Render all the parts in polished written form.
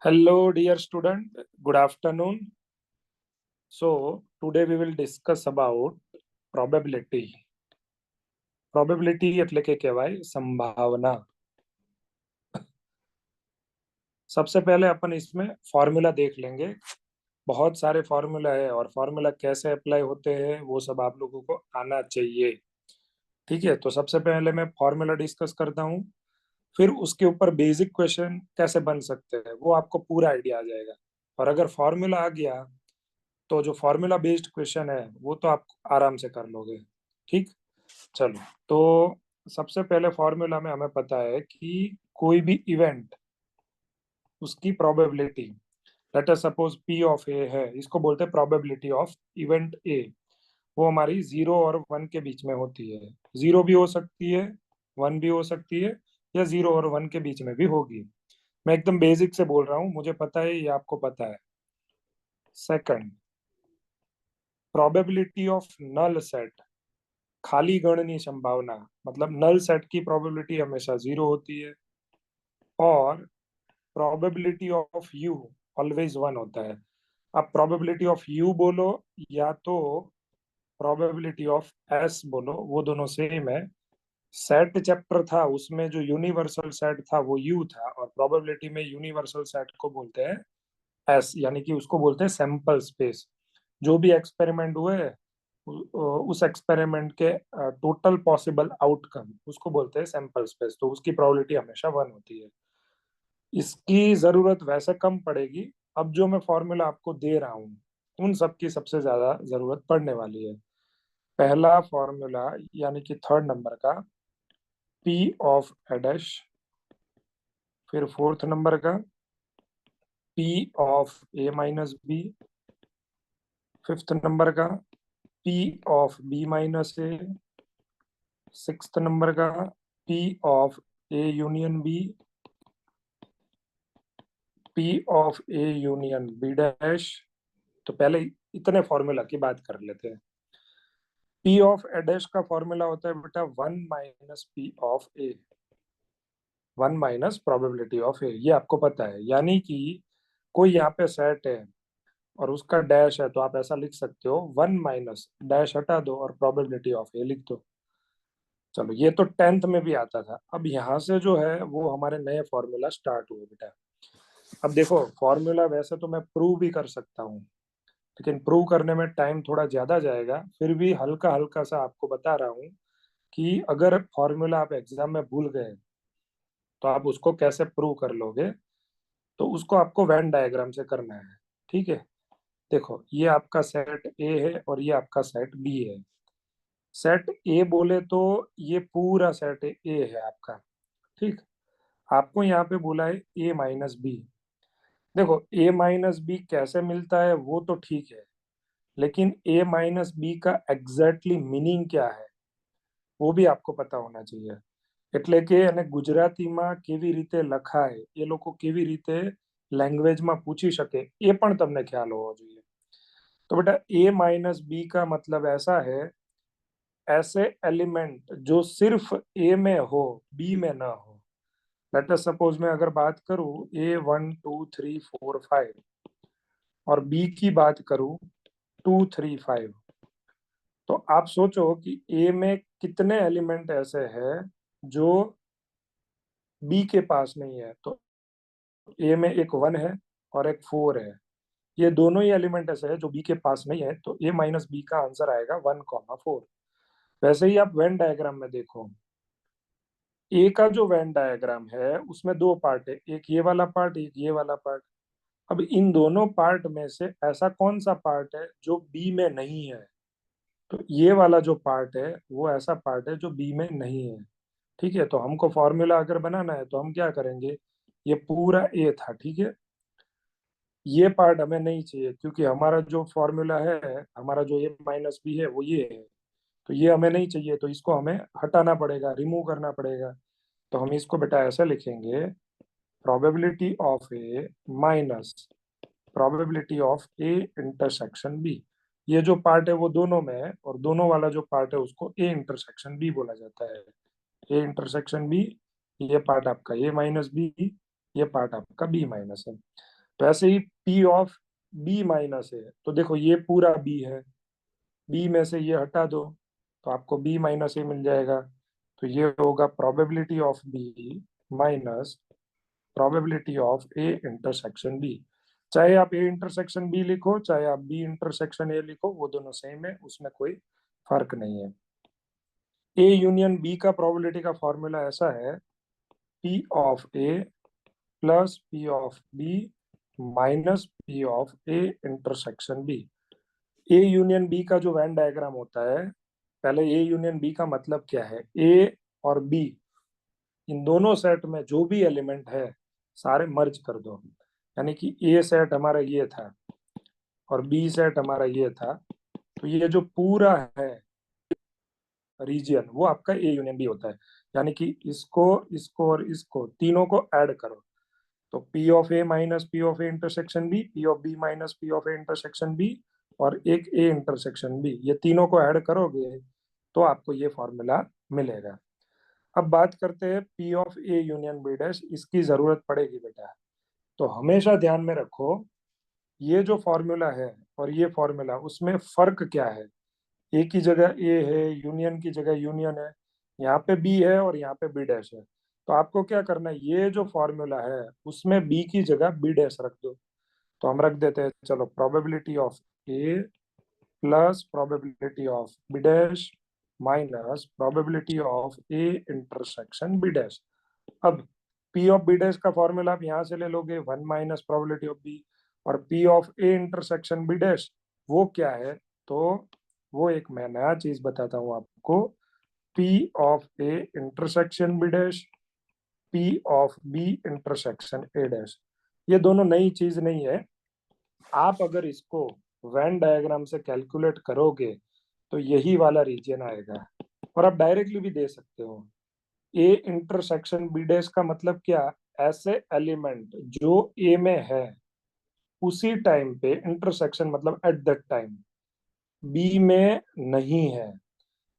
Hello, dear student. Good afternoon. So, today we will discuss about probability. Probability એટલે કે કહેવાય संभावना. सबसे पहले अपन इसमें फॉर्मूला देख लेंगे. बहुत सारे फॉर्मूला है और फॉर्मूला कैसे अप्लाई होते हैं वो सब आप लोगों को आना चाहिए. ठीक है, तो सबसे पहले मैं फॉर्मूला डिस्कस करता हूँ. फिर उसके ऊपर बेसिक क्वेश्चन कैसे बन सकते हैं वो आपको पूरा आइडिया आ जाएगा. और अगर फॉर्मूला आ गया तो जो फॉर्मूला बेस्ड क्वेश्चन है वो तो आप आराम से कर लोगे. ठीक, चलो. तो सबसे पहले फॉर्मूला में हमें पता है कि कोई भी इवेंट उसकी probability, let us suppose P of A है, इसको बोलते हैं प्रोबेबिलिटी ऑफ इवेंट ए. वो हमारी 0 और 1 के बीच में होती है. 0 भी हो सकती है, 1 भी हो सकती है, या 0 और 1 के बीच में भी होगी. मैं एकदम बेसिक से बोल रहा हूँ, मुझे पता है, ये आपको पता है. Second, probability of null set, खाली गणनी संभावना, मतलब नल सेट की प्रोबेबिलिटी हमेशा 0 होती है. और प्रोबेबिलिटी ऑफ यू ऑलवेज 1 होता है. अब प्रोबेबिलिटी ऑफ यू बोलो या तो प्रोबेबिलिटी ऑफ एस बोलो, वो दोनों सेम है. सेट चैप्टर था, उसमें जो यूनिवर्सल सेट था वो यू था, और प्रोबेबिलिटी में यूनिवर्सल सेट को बोलते हैं एस, यानी कि उसको बोलते हैं सैंपल स्पेस. जो भी एक्सपेरिमेंट हुए उस एक्सपेरिमेंट के टोटल पॉसिबल आउटकम उसको बोलते हैं सैंपल स्पेस. तो उसकी प्रोबेबिलिटी हमेशा 1 होती है. इसकी जरूरत वैसे कम पड़ेगी. अब जो मैं फॉर्मूला आपको दे रहा हूँ उन सब की सबसे ज्यादा जरूरत पड़ने वाली है. पहला फॉर्मूला यानी कि थर्ड नंबर का पी ऑफ ए डैश. फिर फोर्थ नंबर का P of A minus B. Fifth number का P of B minus A. Sixth number का P of A union B. P of A union B dash. तो पहले इतने formula की बात कर लेते हैं. पी ऑफ ए डैश का फॉर्मूला होता है बेटा 1 - P of A. 1 - probability of ए, ये आपको पता है. यानी कि कोई यहाँ पे सेट है और उसका डैश है, तो आप ऐसा लिख सकते हो 1 - डैश हटा दो और प्रोबेबिलिटी ऑफ ए लिख दो. चलो, ये तो 10th में भी आता था. अब यहाँ से जो है वो हमारे नए फॉर्मूला स्टार्ट हुए बेटा. अब देखो, फॉर्मूला वैसे तो मैं प्रूव भी कर सकता हूँ, लेकिन प्रूव करने में टाइम थोड़ा ज्यादा जाएगा. फिर भी हल्का हल्का सा आपको बता रहा हूँ कि अगर फॉर्मूला आप एग्जाम में भूल गए तो आप उसको कैसे प्रूव कर लोगे. तो उसको आपको वेन डायग्राम से करना है. ठीक है, देखो, ये आपका सेट ए है और ये आपका सेट बी है. सेट ए बोले तो ये पूरा सेट ए है आपका. ठीक, आपको यहाँ पे बोला है ए माइनस बी. देखो, ए माइनस बी कैसे मिलता है वो तो ठीक है, लेकिन ए माइनस बी का एग्जैक्टली मीनिंग क्या है वो भी आपको पता होना चाहिए. એટલે કે એને ગુજરાતીમાં કેવી રીતે લખાય, એ લોકો કેવી રીતે લેંગ્વેજમાં પૂછી શકે એ પણ તમને ખ્યાલ હોવો જોઈએ. तो बेटा a - b का मतलब ऐसा है, ऐसे एलिमेंट जो सिर्फ ए में हो बी में ना हो. लेट अस सपोज मैं अगर बात करूं A 1 2 3 4 5 और बी की बात करूं 2 3 5, तो आप सोचो कि ए में कितने एलिमेंट ऐसे हैं जो बी के पास नहीं है. तो ए में एक 1 है और एक 4 है. ये दोनों ही एलिमेंट ऐसे हैं जो बी के पास नहीं है, तो ए माइनस बी का आंसर आएगा 1, 4. वैसे ही आप वेन डायग्राम में देखो, ए का जो वेन डायग्राम है उसमें दो पार्ट है, एक ये वाला पार्ट, एक ये वाला पार्ट. अब इन दोनों पार्ट में से ऐसा कौन सा पार्ट है जो बी में नहीं है. तो ये वाला जो पार्ट है वो ऐसा पार्ट है जो बी में नहीं है. ठीक है, तो हमको फॉर्मूला अगर बनाना है तो हम क्या करेंगे, ये पूरा ए था, ठीक है, ये पार्ट हमें नहीं चाहिए क्योंकि हमारा जो फॉर्मूला है, हमारा जो ए माइनस बी है वो ये है. तो ये हमें नहीं चाहिए, तो इसको हमें हटाना पड़ेगा, रिमूव करना पड़ेगा. तो हम इसको बेटा ऐसा लिखेंगे, probability of A minus probability of A intersection B. ये जो पार्ट है वो दोनों में है, और दोनों वाला जो पार्ट है उसको ए इंटरसेक्शन बी बोला जाता है. ए इंटरसेक्शन बी, ये पार्ट आपका ए माइनस बी, ये पार्ट आपका बी माइनस है. तो ऐसे ही P ऑफ B माइनस ए, तो देखो ये पूरा B है, B में से ये हटा दो तो आपको B माइनस ए मिल जाएगा। तो ये होगा probability of B minus probability of A intersection B. चाहे आप ए इंटरसेक्शन बी लिखो चाहे आप बी इंटरसेक्शन ए लिखो, वो दोनों सेम है, उसमें कोई फर्क नहीं है। ए यूनियन बी का प्रोबेबिलिटी का फॉर्मूला ऐसा है, P of A plus P of B minus P of A intersection B. A union B का जो वेन डायग्राम होता है, पहले ए यूनियन बी का मतलब क्या है, ए और बी इन दोनों सेट में जो भी एलिमेंट है सारे मर्ज कर दो। यानी कि ए सेट हमारा ये था और बी सेट हमारा ये था, तो ये जो पूरा है रीजियन वो आपका ए यूनियन बी होता है। यानी कि इसको इसको और इसको तीनों को ऐड करो, तो P of A minus P of A intersection B, P of B minus P of A intersection B, और एक ए इंटरसेक्शन बी, ये तीनों को ऐड करोगे तो आपको ये फॉर्मूला मिलेगा। अब बात करते हैं P of A union B dash, इसकी जरूरत पड़ेगी बेटा। तो हमेशा ध्यान में रखो, ये जो फॉर्मूला है और ये फॉर्मूला, उसमें फर्क क्या है। ए की जगह ए है, यूनियन की जगह यूनियन है, यहाँ पे बी है और यहाँ पे बी डैश है। तो आपको क्या करना है, ये जो फॉर्मूला है उसमें बी की जगह बी डैश रख दो। तो हम रख देते हैं, चलो probability of A plus probability of B dash minus probability of A intersection B dash. अब पी ऑफ बी डैश का फॉर्मूला आप यहाँ से ले लोगे, one minus probability of B, और P of A intersection B dash वो क्या है, तो वो एक मैं नया चीज बताता हूँ आपको, P of A intersection B dash P of B intersection A dash. ये दोनों नई चीज नहीं है, आप अगर इसको वेन डायग्राम से कैलकुलेट करोगे तो यही वाला रीजन आएगा। और आप डायरेक्टली भी दे सकते हो, ए इंटरसेक्शन बी डैश का मतलब क्या, ऐसे एलिमेंट जो ए में है उसी टाइम पे इंटरसेक्शन मतलब एट दैट टाइम बी में नहीं है।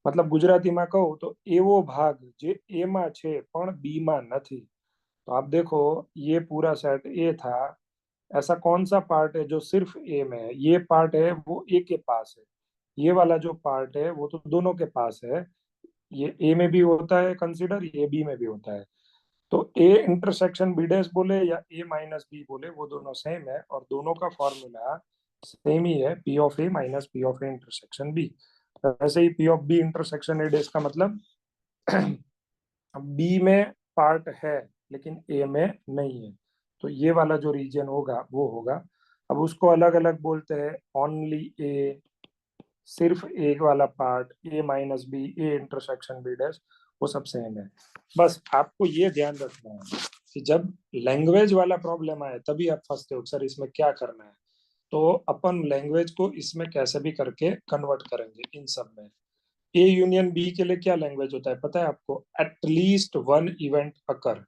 मतलब ગુજરાતીમાં કહું તો એવો ભાગ જે એ માં છે પણ બી માં નથી। तो आप देखो, ये पूरा सेट ए था, ऐसा कौन सा पार्ट है जो सिर्फ ए में है, ये पार्ट है वो ए के पास है, ये वाला जो पार्ट है वो तो दोनों के पास है। ये ए में भी होता है कंसीडर, ये बी में भी होता है। तो ए इंटरसेक्शन बी डैश बोले या ए माइनस बी बोले, वो दोनों सेम है और दोनों का फॉर्मूला सेम ही है, P of A minus P of A intersection B. वैसे ही P of B intersection A dash का मतलब बी में पार्ट है लेकिन ए में नहीं है, तो ये वाला जो रीजन होगा वो होगा। अब उसको अलग अलग बोलते हैं, ओनली ए, सिर्फ एक वाला part, A minus B, A intersection B dash, वो सब सेम है। बस आपको ये ध्यान रखना है कि जब लैंग्वेज वाला प्रॉब्लम आए तभी आप फंसते हो, सर इसमें क्या करना है। तो अपन लैंग्वेज को इसमें कैसे भी करके कन्वर्ट करेंगे इन सब में। ए यूनियन बी के लिए क्या लैंग्वेज होता है पता है आपको, एटलीस्ट वन इवेंट अकर।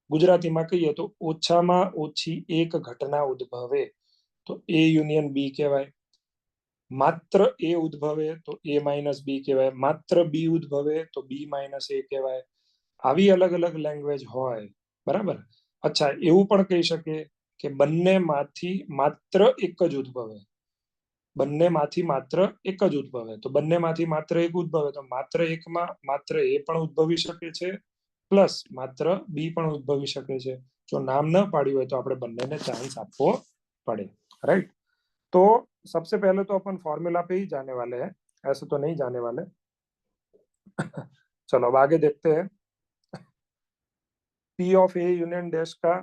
ગુજરાતીમાં કહીએ તો ઓછામાં ઓછી એક ઘટના ઉદ્ભવે તો એ યુનિયન બી કહેવાય। માત્ર એ ઉદ્ભવે તો એ માઇનસ બી કહેવાય, માત્ર બી ઉદ્ભવે તો બી માઇનસ એ કહેવાય। આવી અલગ અલગ લેંગ્વેજ હોય, બરાબર। અચ્છા, એવું પણ કહી શકે કે બંનેમાંથી માત્ર એક જ ઉદ્ભવે, બંનેમાંથી માત્ર એક જ ઉદ્ભવે, તો બંનેમાંથી માત્ર એક ઉદ્ભવે તો માત્ર એકમાં માત્ર એ પણ ઉદ્ભવી શકે છે પ્લસ માત્ર બી પણ ઉદ્ભવી શકે છે। જો નામ ન પાડ્યું હોય તો આપણે બંનેને ચાન્સ આપવો પડે, राइट। तो सबसे पहले तो अपन फॉर्मूला पे ही जाने वाले हैं, ऐसे तो नहीं जाने वाले। चलो अब आगे देखते हैं। P of A union dash का,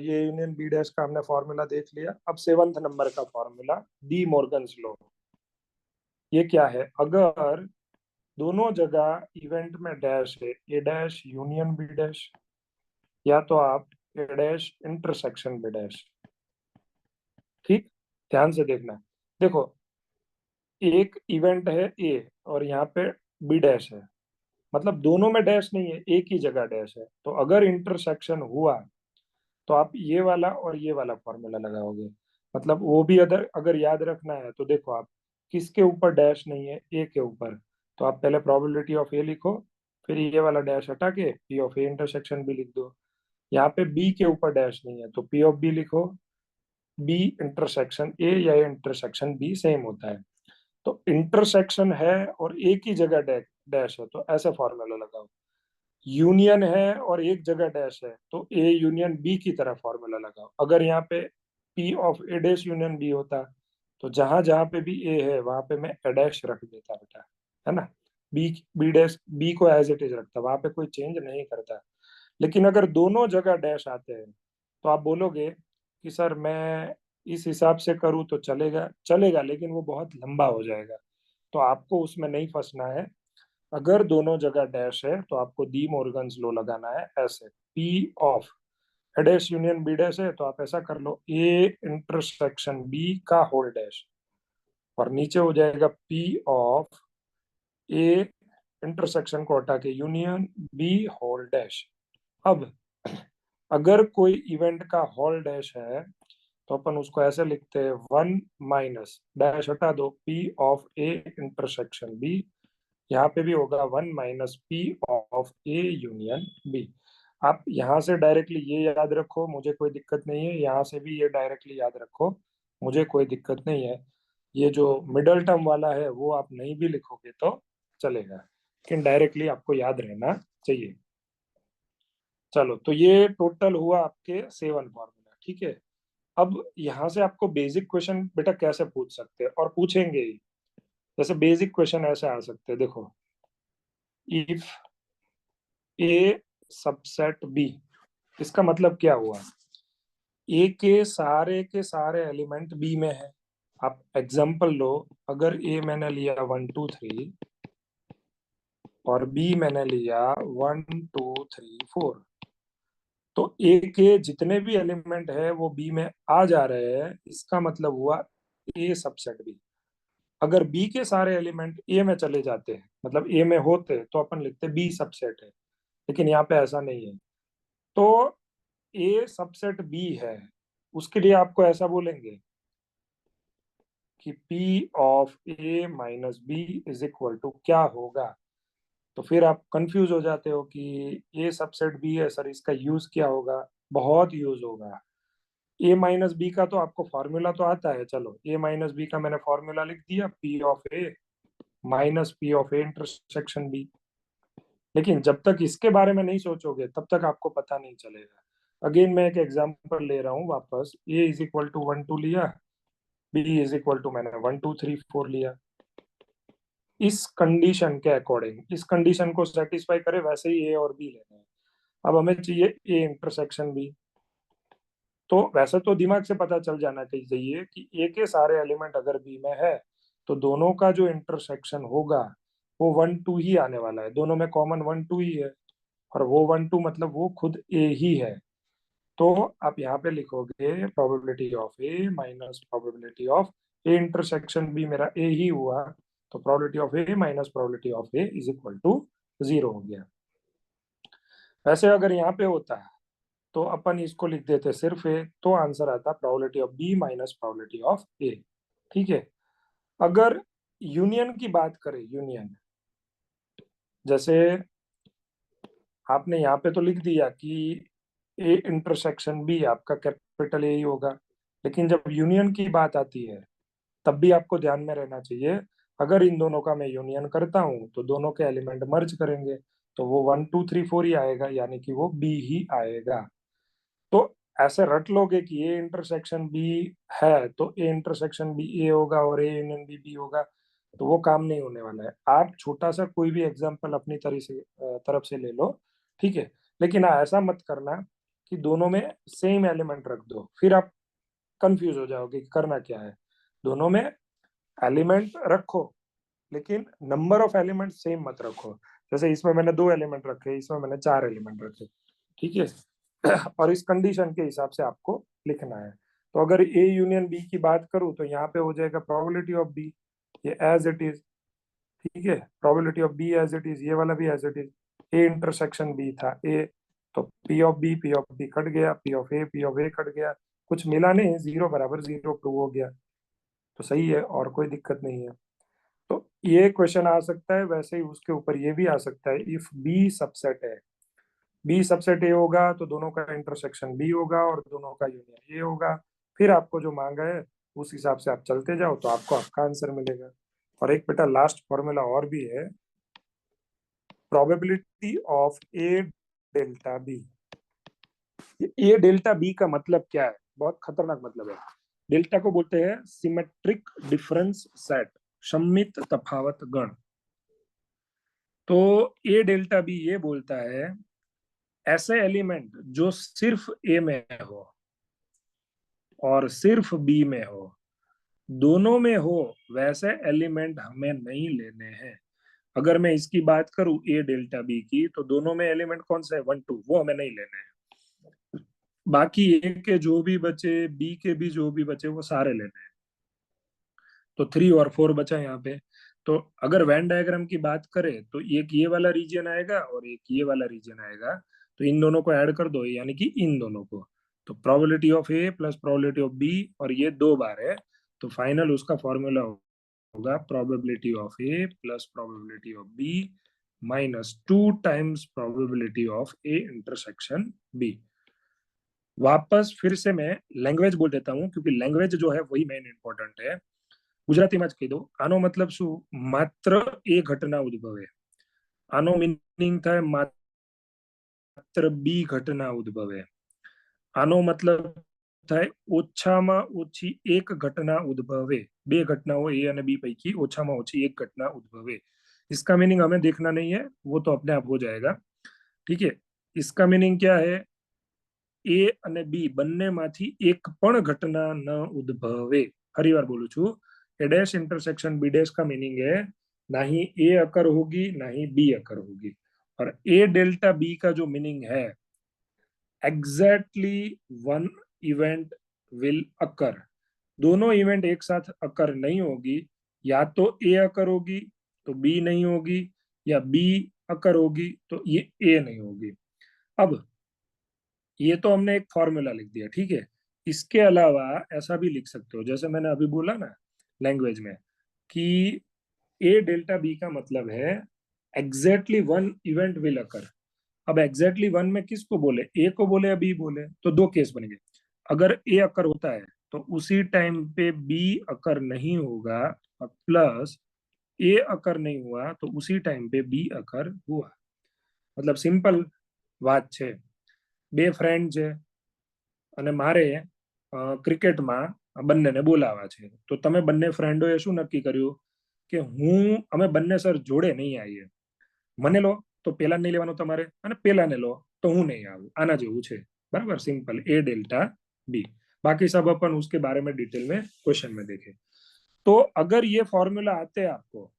ये यूनियन बी डैश का हमने फॉर्मूला देख लिया। अब सेवंथ नंबर का फॉर्मूला, डी मॉर्गन्स लॉ। ये क्या है, अगर दोनों जगह इवेंट में डैश है, A dash union B dash, या तो आप ए डैश इंटरसेक्शन बी डैश। ठीक, ध्यान से देखना। देखो, एक इवेंट है ए और यहाँ पे बी डैश है, मतलब दोनों में डैश नहीं है, एक ही जगह डैश है। तो अगर इंटरसेक्शन हुआ तो आप ये वाला और ये वाला फॉर्मूला लगाओगे। मतलब वो भी अगर अगर याद रखना है तो देखो, आप किसके ऊपर डैश नहीं है, ए के ऊपर, तो आप पहले प्रोबेबिलिटी ऑफ ए लिखो, फिर ये वाला डैश हटा के P of A intersection B लिख दो। यहाँ पे बी के ऊपर डैश नहीं है तो पी ऑफ बी लिखो, बी इंटरसेक्शन ए या इंटरसेक्शन बी सेम होता है। तो इंटरसेक्शन है और एक ही जगह डैश है तो ऐसे फॉर्मूला लगाओ। यूनियन है और एक जगह डैश है तो ए यूनियन बी की तरह फॉर्मूला लगाओ। अगर यहाँ पे P of A dash union B होता तो जहां जहां पे भी ए है वहां पे मैं ए डैश रख देता बेटा, है ना। बी बी डैश बी को एज इट इज रखता, वहां पे कोई चेंज नहीं करता। लेकिन अगर दोनों जगह डैश आते हैं तो आप बोलोगे कि सर मैं इस हिसाब से करूँ तो चलेगा चलेगा, लेकिन वो बहुत लंबा हो जाएगा। तो आपको उसमें नहीं फंसना है। अगर दोनों जगह डैश है तो आपको डी मॉर्गन्स लॉ लगाना है। ऐसे P of A dash union B dash है तो आप ऐसा कर लो ए इंटरसेक्शन बी का होल डैश, और नीचे हो जाएगा पी ऑफ ए इंटरसेक्शन को हटा के यूनियन बी होल डैश। अब अगर कोई इवेंट का होल डैश है तो अपन उसको ऐसे लिखते हैं, वन माइनस डैश हटा दो P of A intersection B. यहाँ पे भी होगा one minus P of A union B. आप यहाँ से डायरेक्टली ये याद रखो, मुझे कोई दिक्कत नहीं है। यहाँ से भी ये डायरेक्टली याद रखो, मुझे कोई दिक्कत नहीं है। ये जो मिडल टर्म वाला है वो आप नहीं भी लिखोगे तो चलेगा, लेकिन डायरेक्टली आपको याद रहना चाहिए। चलो, तो ये टोटल हुआ आपके 7 फॉर्मूला, ठीक है। अब यहाँ से आपको बेसिक क्वेश्चन बेटा कैसे पूछ सकते हैं, और पूछेंगे ही। जैसे बेसिक क्वेश्चन ऐसे आ सकते हैं, देखो, इफ ए सबसेट बी, इसका मतलब क्या हुआ? ए के सारे एलिमेंट बी में है। आप एग्जांपल लो, अगर ए मैंने लिया 1 2 3 और बी मैंने लिया 1 2 3 4, तो ए के जितने भी एलिमेंट है वो बी में आ जा रहे हैं, इसका मतलब हुआ ए सबसेट बी। अगर बी के सारे एलिमेंट ए में चले जाते हैं, मतलब ए में होते, तो अपन लिखते बी सबसेट है। लेकिन यहाँ पे ऐसा नहीं है। तो ए सबसेट बी है, उसके लिए आपको ऐसा बोलेंगे कि P of A minus B is equal to क्या होगा। तो फिर आप कंफ्यूज हो जाते हो कि ए सबसेट बी है सर, इसका यूज क्या होगा। बहुत यूज होगा। ए माइनस बी का तो आपको फॉर्मूला तो आता है। चलो, ए माइनस बी का मैंने फॉर्मूला लिख दिया, P of A minus P of A intersection B. लेकिन जब तक इसके बारे में नहीं सोचोगे तब तक आपको पता नहीं चलेगा। अगेन मैं एक एग्जांपल ले रहा हूँ वापस। ए इज इक्वल टू 1 2 लिया, बी इज इक्वल टू मैंने 1 2 3 4 लिया। इस कंडीशन के अकॉर्डिंग, इस कंडीशन को सेटिस्फाई करे वैसे ही ए और बी लेने हैं। अब हमें चाहिए ए इंटरसेक्शन बी। तो वैसे तो दिमाग से पता चल जाना चाहिए कि ए के सारे एलिमेंट अगर बी में है तो दोनों का जो इंटरसेक्शन होगा वो 1 2 ही आने वाला है। दोनों में कॉमन 1 2 ही है, और वो 1 2 मतलब वो खुद ए ही है। तो आप यहाँ पे लिखोगे probability of A minus probability of A intersection B, मेरा ए ही हुआ। तो probability of A minus probability of A is equal to 0 हो गया। वैसे अगर यहाँ पे होता है तो अपन इसको लिख देते सिर्फ ए, तो आंसर आता probability of B minus probability of A. ठीक है। अगर यूनियन की बात करें, यूनियन जैसे आपने यहाँ पे तो लिख दिया कि ए इंटरसेक्शन बी आपका कैपिटल ए ही होगा, लेकिन जब यूनियन की बात आती है तब भी आपको ध्यान में रहना चाहिए, अगर इन दोनों का मैं यूनियन करता हूं तो दोनों के एलिमेंट मर्ज करेंगे तो वो 1 2 3 4 ही आएगा, यानी कि वो बी ही आएगा। तो ऐसे रट लोगे कि ए इंटरसेक्शन बी है तो ए इंटरसेक्शन बी ए होगा और ए यूनियन बी बी होगा, तो वो काम नहीं होने वाला है। आप छोटा सा कोई भी एग्जांपल अपनी तरफ से ले लो, ठीक है। लेकिन हाँ, ऐसा मत करना कि दोनों में सेम एलिमेंट रख दो, फिर आप कंफ्यूज हो जाओगे कि करना क्या है। दोनों में एलिमेंट रखो, लेकिन नंबर ऑफ एलिमेंट सेम मत रखो। जैसे इसमें मैंने 2 एलिमेंट रखे, इसमें मैंने 4 एलिमेंट रखे, ठीक है। और इस कंडीशन के हिसाब से आपको लिखना है। तो अगर ए यूनियन बी की बात करूं तो यहाँ पे हो जाएगा प्रोबेबिलिटी ऑफ बी, ये एज इट इज, ठीक है। Probability of B as it is, ये वाला भी as it is. A intersection B था ए, तो पी ऑफ बी कट गया, पी ऑफ ए कट गया, कुछ मिला नहीं, 0 बराबर 0 प्रूव हो गया। तो सही है, और कोई दिक्कत नहीं है। तो ये क्वेश्चन आ सकता है। वैसे ही उसके ऊपर ये भी आ सकता है, इफ बी सबसेट है, बी सबसेट ए होगा तो दोनों का इंटरसेक्शन बी होगा और दोनों का यूनियन ए होगा। फिर आपको जो मांगा है उस हिसाब से आप चलते जाओ तो आपको आपका आंसर मिलेगा। और एक बेटा लास्ट फॉर्मूला और भी है, probability of A delta B. A delta B का मतलब क्या है, बहुत खतरनाक मतलब है। डेल्टा को बोलते हैं सिमेट्रिक डिफरेंस सेट, सममित तफावत गण। तो ए डेल्टा बी ये बोलता है ऐसे एलिमेंट जो सिर्फ ए में हो और सिर्फ बी में हो, दोनों में हो, वैसे एलिमेंट हमें नहीं लेने हैं। अगर मैं इसकी बात करूं ए डेल्टा बी की, तो दोनों में एलिमेंट कौन सा है, 1 2, वो हमें नहीं लेने हैं। बाकी ए के जो भी बचे, बी के भी जो भी बचे, वो सारे लेने हैं। तो 3 और 4 बचा यहाँ पे। तो अगर वेन डायग्राम की बात करें तो एक ये वाला रीजन आएगा और एक ये वाला रीजन आएगा। तो इन दोनों को ऐड कर दो, यानी कि इन दोनों को। तो probability of A plus probability of B, और ये 2 बार है, तो फाइनल उसका फॉर्मूला होगा probability of A plus probability of B minus 2 times probability of A intersection B. वापस फिर से मैं लैंग्वेज बोल देता हूँ, क्योंकि लैंग्वेज जो है वही मेन इंपॉर्टेंट है। ગુજરાતીમાં જ કહી દઉં, આનો મતલબ શું, માત્ર એ ઘટના ઉદ્ભવે, આનો મીનિંગ થાય માત્ર બી ઘટના ઉદ્ભવે, આનો મતલબ થાય ઓછામાં ઓછી એક ઘટના ઉદ્ભવે, બે घटनाओं ए અને बी पैकी ઓછામાં ઓછી एक घटना उद्भवे। इसका मीनिंग हमें देखना नहीं है, वो तो अपने आप हो जाएगा। ठीक है, इसका मीनिंग क्या है, ए અને बी બંનેમાંથી એક પણ ઘટના ન ઉદ્ભવે। ફરી વાર બોલું છું, ए डैश इंटरसेक्शन बी डैश का मीनिंग है ना ही ए अकर होगी ना ही बी अकर होगी। और ए डेल्टा बी का जो मीनिंग है, exactly one event will occur. दोनों इवेंट एक साथ अकर नहीं होगी, या तो ए अकर होगी तो बी नहीं होगी, या बी अकर होगी तो ये ए नहीं होगी। अब ये तो हमने एक फॉर्मूला लिख दिया, ठीक है। इसके अलावा ऐसा भी लिख सकते हो, जैसे मैंने अभी बोला ना लैंग्वेज में, कि ए डेल्टा बी का मतलब है exactly one event will occur. अब एग्जैक्टली वन में किसको बोले, ए को बोले या बी बोले, तो 2 केस बनेंगे। अगर ए अकर होता है तो उसी टाइम पे बी अकर नहीं होगा, और प्लस ए अकर नहीं हुआ तो उसी टाइम पे बी अकर हुआ। मतलब सिंपल बात છે, બે ફ્રેન્ડ છે અને મારે ક્રિકેટમાં બંનેને બોલાવા છે, તો તમે બંને ફ્રેન્ડોએ શું નક્કી કર્યું કે અમે બંને સર જોડે નહીં આવીએ, મને લો તો પેલા નહીં લેવાનું તમારે, અને પેલાને लो तो હું नहीं આવું। આના જેવું છે, बराबर, सिंपल ए डेल्टा बी। बाकी सब अपन उसके बारे में डिटेल में क्वेश्चन में देखें। तो अगर ये फॉर्मूला आते हैं आपको,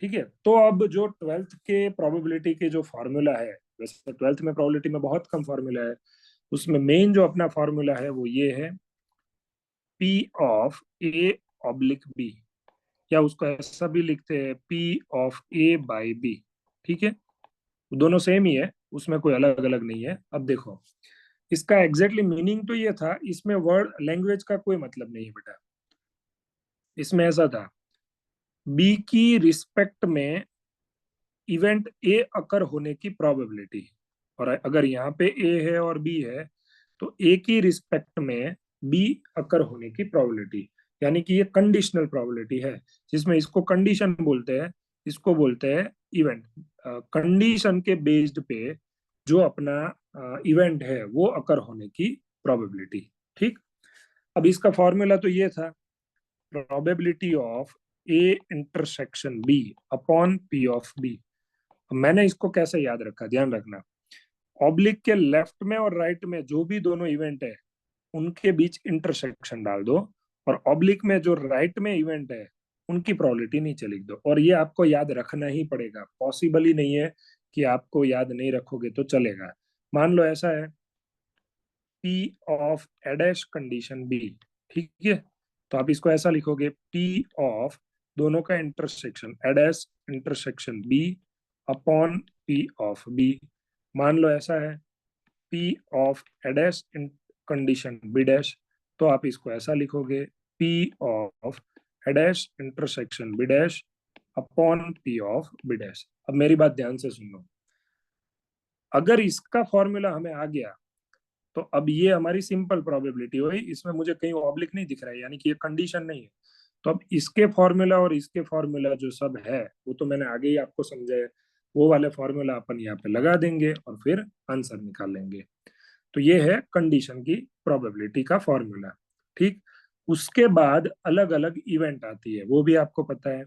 ठीक है, तो अब जो 12th के प्रोबेबिलिटी के जो फॉर्मूला है, वैसे 12th में प्रोबेबिलिटी में बहुत कम फॉर्मूला है, उसमें मेन जो अपना फॉर्मूला है वो ये है, P of A oblique B, या उसको ऐसा भी लिखते हैं P of A by B. ठीक है, दोनों सेम ही है, उसमें कोई अलग अलग नहीं है। अब देखो, इसका एग्जैक्टली मीनिंग तो ये था, इसमें वर्ड लैंग्वेज का कोई मतलब नहीं है बेटा। इसमें ऐसा था, बी की रिस्पेक्ट में इवेंट ए अकर होने की प्रोबेबिलिटी, और अगर यहाँ पे ए है और बी है, तो ए की रिस्पेक्ट में बी अकर होने की प्रोबेबिलिटी, यानी कि ये कंडीशनल प्रोबेबिलिटी है, जिसमें इसको कंडीशन बोलते हैं, इसको बोलते हैं इवेंट। कंडीशन के बेस्ड पे जो अपना इवेंट है वो अकर होने की प्रोबेबिलिटी। ठीक, अब इसका फॉर्मूला तो ये था, probability of A intersection B upon P of B. मैंने इसको कैसे याद रखा, ध्यान रखना, ऑब्लिक के लेफ्ट में और राइट में जो भी दोनों इवेंट है उनके बीच इंटरसेक्शन डाल दो, और ऑब्लिक में जो राइट में इवेंट है उनकी प्रोबेबिलिटी नीचे लिख दो। और ये आपको याद रखना ही पड़ेगा, पॉसिबल ही नहीं है कि आपको याद नहीं रखोगे तो चलेगा। मान लो ऐसा है, P of A dash condition B, ठीक है, तो आप इसको ऐसा लिखोगे, पी ऑफ दोनों का intersection A dash intersection B upon P of B. मान लो ऐसा है, P of A dash condition B dash, तो आप इसको ऐसा लिखोगे, P of A dash intersection B dash upon P of B dash. अब मेरी बात ध्यान से सुनो, अगर इसका फॉर्मूला हमें आ गया तो अब ये हमारी सिंपल प्रोबेबिलिटी हुई, इसमें मुझे कहीं ऑब्लिक नहीं दिख रहा है, यानी कि ये कंडीशन नहीं है। तो अब इसके फॉर्मूला और इसके फॉर्मूला जो सब है वो तो मैंने आगे ही आपको समझाया, वो वाले फॉर्मूला अपन यहाँ पे लगा देंगे और फिर आंसर निकाल लेंगे। तो ये है कंडीशन की प्रोबेबिलिटी का फॉर्मूला। ठीक, उसके बाद अलग अलग इवेंट आती है, वो भी आपको पता है।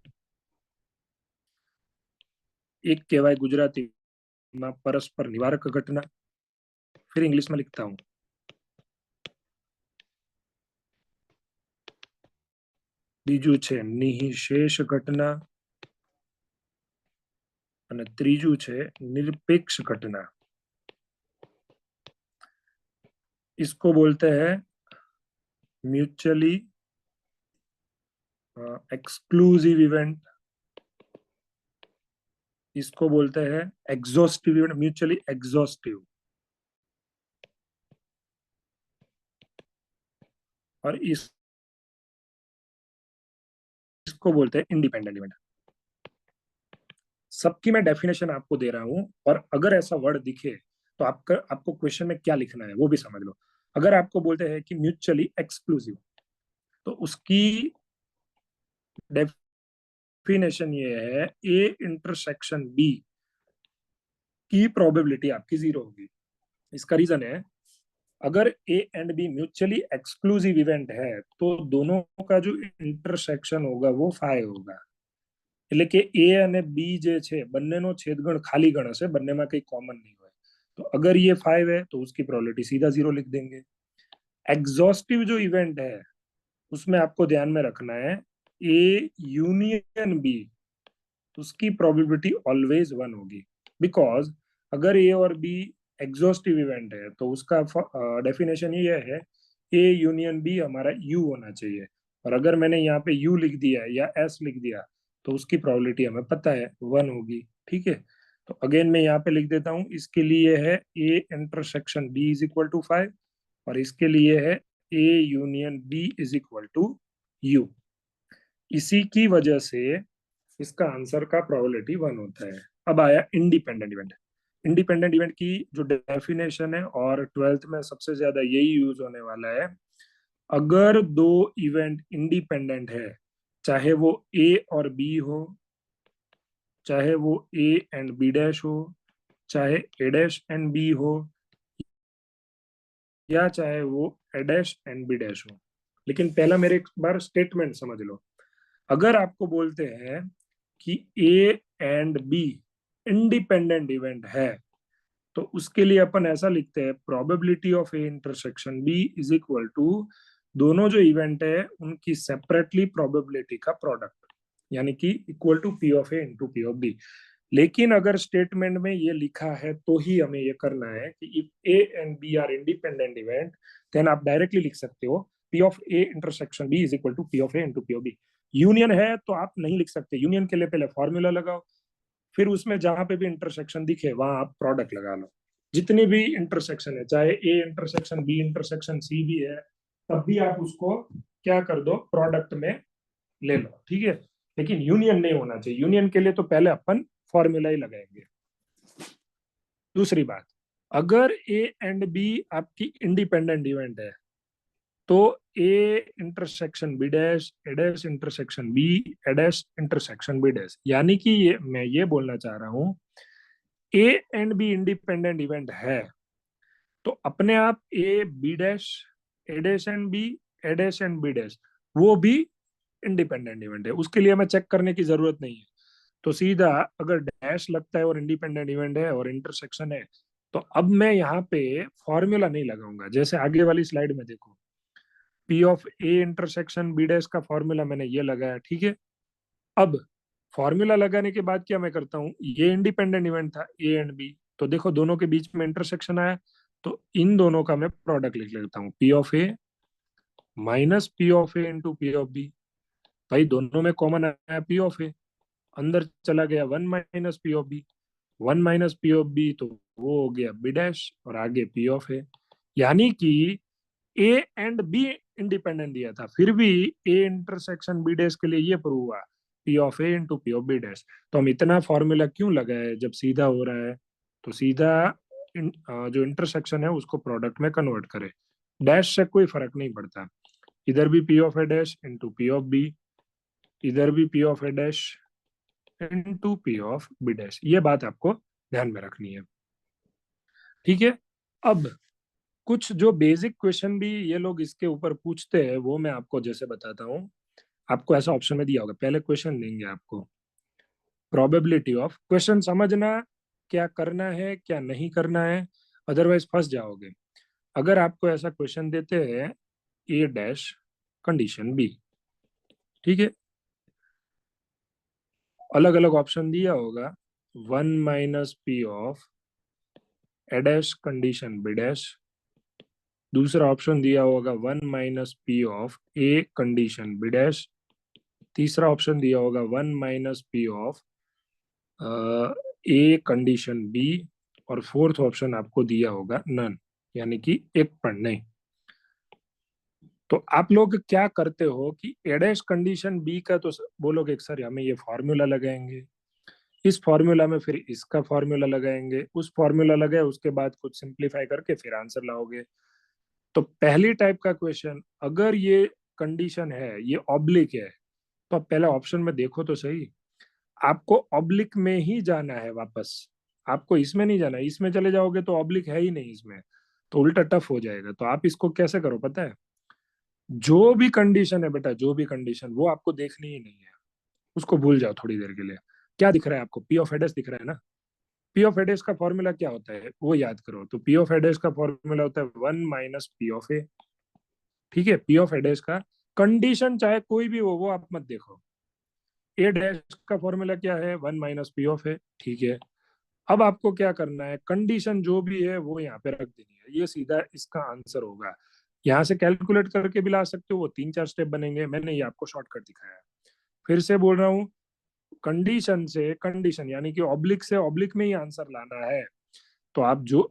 एक केवाय गुजराती में परस्पर निवारक घटना, फिर इंग्लिश में लिखता हूँ। बीजू છે નિહિશેષ ઘટના અને ત્રીજું છે निरपेक्ष घटना। इसको बोलते हैं म्यूचुअली एक्सक्लूसिव इवेंट, इसको बोलते हैं एग्जॉस्टिव इवेंट, म्यूचुअली एग्जॉस्टिव, और इसको बोलते हैं इंडिपेंडेंट इवेंट। सबकी मैं डेफिनेशन आपको दे रहा हूं, और अगर ऐसा वर्ड दिखे तो आपको क्वेश्चन में क्या लिखना है वो भी समझ लो। अगर आपको बोलते हैं कि म्यूचुअली एक्सक्लूसिव, तो उसकी डेफिनेशन ये है ए इंटरसेक्शन बी की प्रोबेबिलिटी आपकी 0 होगी। इसका रीजन है, अगर A and B mutually exclusive event है तो दोनों का जो इंटरसेक्शन होगा वो 5 होगा। એટલે કે ए અને बी જે છે બંનેનો છેદગણ ખાલી ગણ હશે, બંનેમાં કંઈ કોમન નહીં હોય। तो अगर ये 5 है तो उसकी प्रोबेबिलिटी सीधा 0 लिख देंगे। एग्जॉस्टिव जो इवेंट है उसमें आपको ध्यान में रखना है ए यूनियन बी, उसकी प्रोबेबिलिटी ऑलवेज 1 होगी। बिकॉज अगर ए और बी एग्जॉस्टिव इवेंट है तो उसका डेफिनेशन ये है ए यूनियन बी हमारा यू होना चाहिए, और अगर मैंने यहाँ पे यू लिख दिया या एस लिख दिया तो उसकी प्रोबेबिलिटी हमें पता है 1 होगी। ठीक है, तो अगेन मैं यहाँ पे लिख देता हूँ, इसके लिए है A intersection B is equal to 5, और इसके लिए है A union B is equal to U. इसी की वजह से इसका आंसर का प्रोबेबिलिटी 1 होता है। अब आया इंडिपेंडेंट इवेंट। इंडिपेंडेंट इवेंट की जो डेफिनेशन है और 12th में सबसे ज्यादा यही यूज होने वाला है, अगर दो इवेंट इंडिपेंडेंट है, चाहे वो ए और बी हो, चाहे वो ए एंड बी डैश हो, चाहे ए डैश एंड बी हो, या चाहे वो ए डैश एंड बी डैश हो। लेकिन पहला मेरे एक बार स्टेटमेंट समझ लो। अगर आपको बोलते हैं कि A and B independent event है, तो उसके लिए अपन ऐसा लिखते हैं probability of A intersection B is equal to दोनों जो इवेंट है उनकी सेपरेटली प्रोबेबिलिटी का प्रोडक्ट, यानी कि equal to P of A into P of B. लेकिन अगर स्टेटमेंट में ये लिखा है तो ही हमें ये करना है कि if A and B are independent event, then आप डायरेक्टली लिख सकते हो P of A intersection B is equal to P of A into P of B. Union है तो आप नहीं लिख सकते, यूनियन के लिए पहले फॉर्मूला लगाओ, फिर उसमें जहां पे भी इंटरसेक्शन दिखे वहां आप प्रोडक्ट लगा लो। जितनी भी इंटरसेक्शन है, चाहे A intersection B intersection C भी है, तब भी आप उसको क्या कर दो, प्रोडक्ट में ले लो। ठीक है, लेकिन यूनियन नहीं होना चाहिए। यूनियन के लिए तो पहले अपन फॉर्मूला ही लगाएंगे। दूसरी बात, अगर ए एंड बी आपकी इंडिपेंडेंट इवेंट है तो A intersection B dash, A dash intersection B, A dash intersection B dash, यानी कि ये मैं ये बोलना चाह रहा हूं A and B independent event है तो अपने आप A B dash, A dash and B, A dash and B dash वो भी इंडिपेंडेंट इवेंट है। उसके लिए हमें चेक करने की जरूरत नहीं है। तो सीधा अगर डैश लगता है और इंडिपेंडेंट इवेंट है और इंटरसेक्शन है, तो अब मैं यहाँ पे फॉर्मूला नहीं लगाऊंगा। जैसे आगे वाली स्लाइड में देखो, P of A intersection B dash का फॉर्मूला मैंने ये लगाया। ठीक है, अब फॉर्मूला लगाने के बाद क्या मैं करता हूँ, ये इंडिपेंडेंट इवेंट था ए एंड बी, तो देखो दोनों के बीच में इंटरसेक्शन आया, तो इन दोनों का मैं प्रोडक्ट लिख लेता हूँ, P of A minus P of A into P of B. भाई दोनों में कॉमन आया पी ऑफ ए, अंदर चला गया 1 minus P of B, 1 minus P of B तो वो हो गया बी डैश, और आगे पी ऑफ ए। यानी कि ए एंड बी इंडिपेंडेंट दिया था, फिर भी ए इंटरसेक्शन बी डैश के लिए ये प्रूव हुआ P of A into P of B dash. तो हम इतना फॉर्मूला क्यों लगाए जब सीधा हो रहा है? तो सीधा जो इंटरसेक्शन है उसको प्रोडक्ट में कन्वर्ट करे। डैश से कोई फर्क नहीं पड़ता, इधर भी P of A dash into P of B, इधर भी P of A dash into P of B dash. ये बात आपको ध्यान में रखनी है, ठीक है। अब कुछ जो बेसिक क्वेश्चन भी ये लोग इसके ऊपर पूछते हैं वो मैं आपको जैसे बताता हूँ। आपको ऐसा ऑप्शन में दिया होगा, पहले क्वेश्चन देंगे आपको, प्रोबेबिलिटी ऑफ, क्वेश्चन समझना क्या करना है क्या नहीं करना है, अदरवाइज फंस जाओगे। अगर आपको ऐसा क्वेश्चन देते हैं ए डैश कंडीशन बी, ठीक है, अलग अलग ऑप्शन दिया होगा, 1 - P of A dash condition B dash, दूसरा ऑप्शन दिया होगा 1 - P of A condition B dash, तीसरा ऑप्शन दिया होगा 1 - P of A condition B, और फोर्थ ऑप्शन आपको दिया होगा नन, यानी कि एक पण नहीं। तो आप लोग क्या करते हो कि ए डैश कंडीशन बी का तो बोलोगे सर हमें ये फॉर्मूला लगाएंगे, इस फॉर्मूला में फिर इसका फॉर्मूला लगाएंगे, उस फॉर्मूला लगाए उसके बाद कुछ सिंप्लीफाई करके फिर आंसर लाओगे। तो पहली टाइप का क्वेश्चन, अगर ये कंडीशन है, ये ऑब्लिक है, तो आप पहले ऑप्शन में देखो तो सही, आपको ऑब्लिक में ही जाना है वापस, आपको इसमें नहीं जाना है। इसमें चले जाओगे तो ऑब्लिक है ही नहीं इसमें, तो उल्टा टफ हो जाएगा। तो आप इसको कैसे करो पता है, जो भी कंडीशन है बेटा, जो भी कंडीशन वो आपको देखनी ही नहीं है, उसको भूल जाओ थोड़ी देर के लिए। क्या दिख रहा है आपको, पी ऑफ एडेस दिख रहा है ना, पी ऑफ एडेस का फॉर्मूला क्या होता है वो याद करो। तो पी ऑफ एडेस का फॉर्मूला होता है 1 - P ऑफ ए, ठीक है। पी ऑफ एडेस का कंडीशन चाहे कोई भी हो वो आप मत देखो। ए डैश का फॉर्मूला क्या है, 1 - P ऑफ ए, ठीक है। अब आपको क्या करना है, कंडीशन जो भी है वो यहाँ पे रख देनी है, ये सीधा इसका आंसर होगा। यहाँ से कैलकुलेट करके भी ला सकते हो, वो 3 4 स्टेप बनेंगे, मैंने ये आपको शॉर्टकट दिखाया है। फिर से बोल रहा हूँ, कंडीशन से कंडीशन यानी कि ऑब्लिक से ऑब्लिक में ही आंसर लाना है। तो आप जो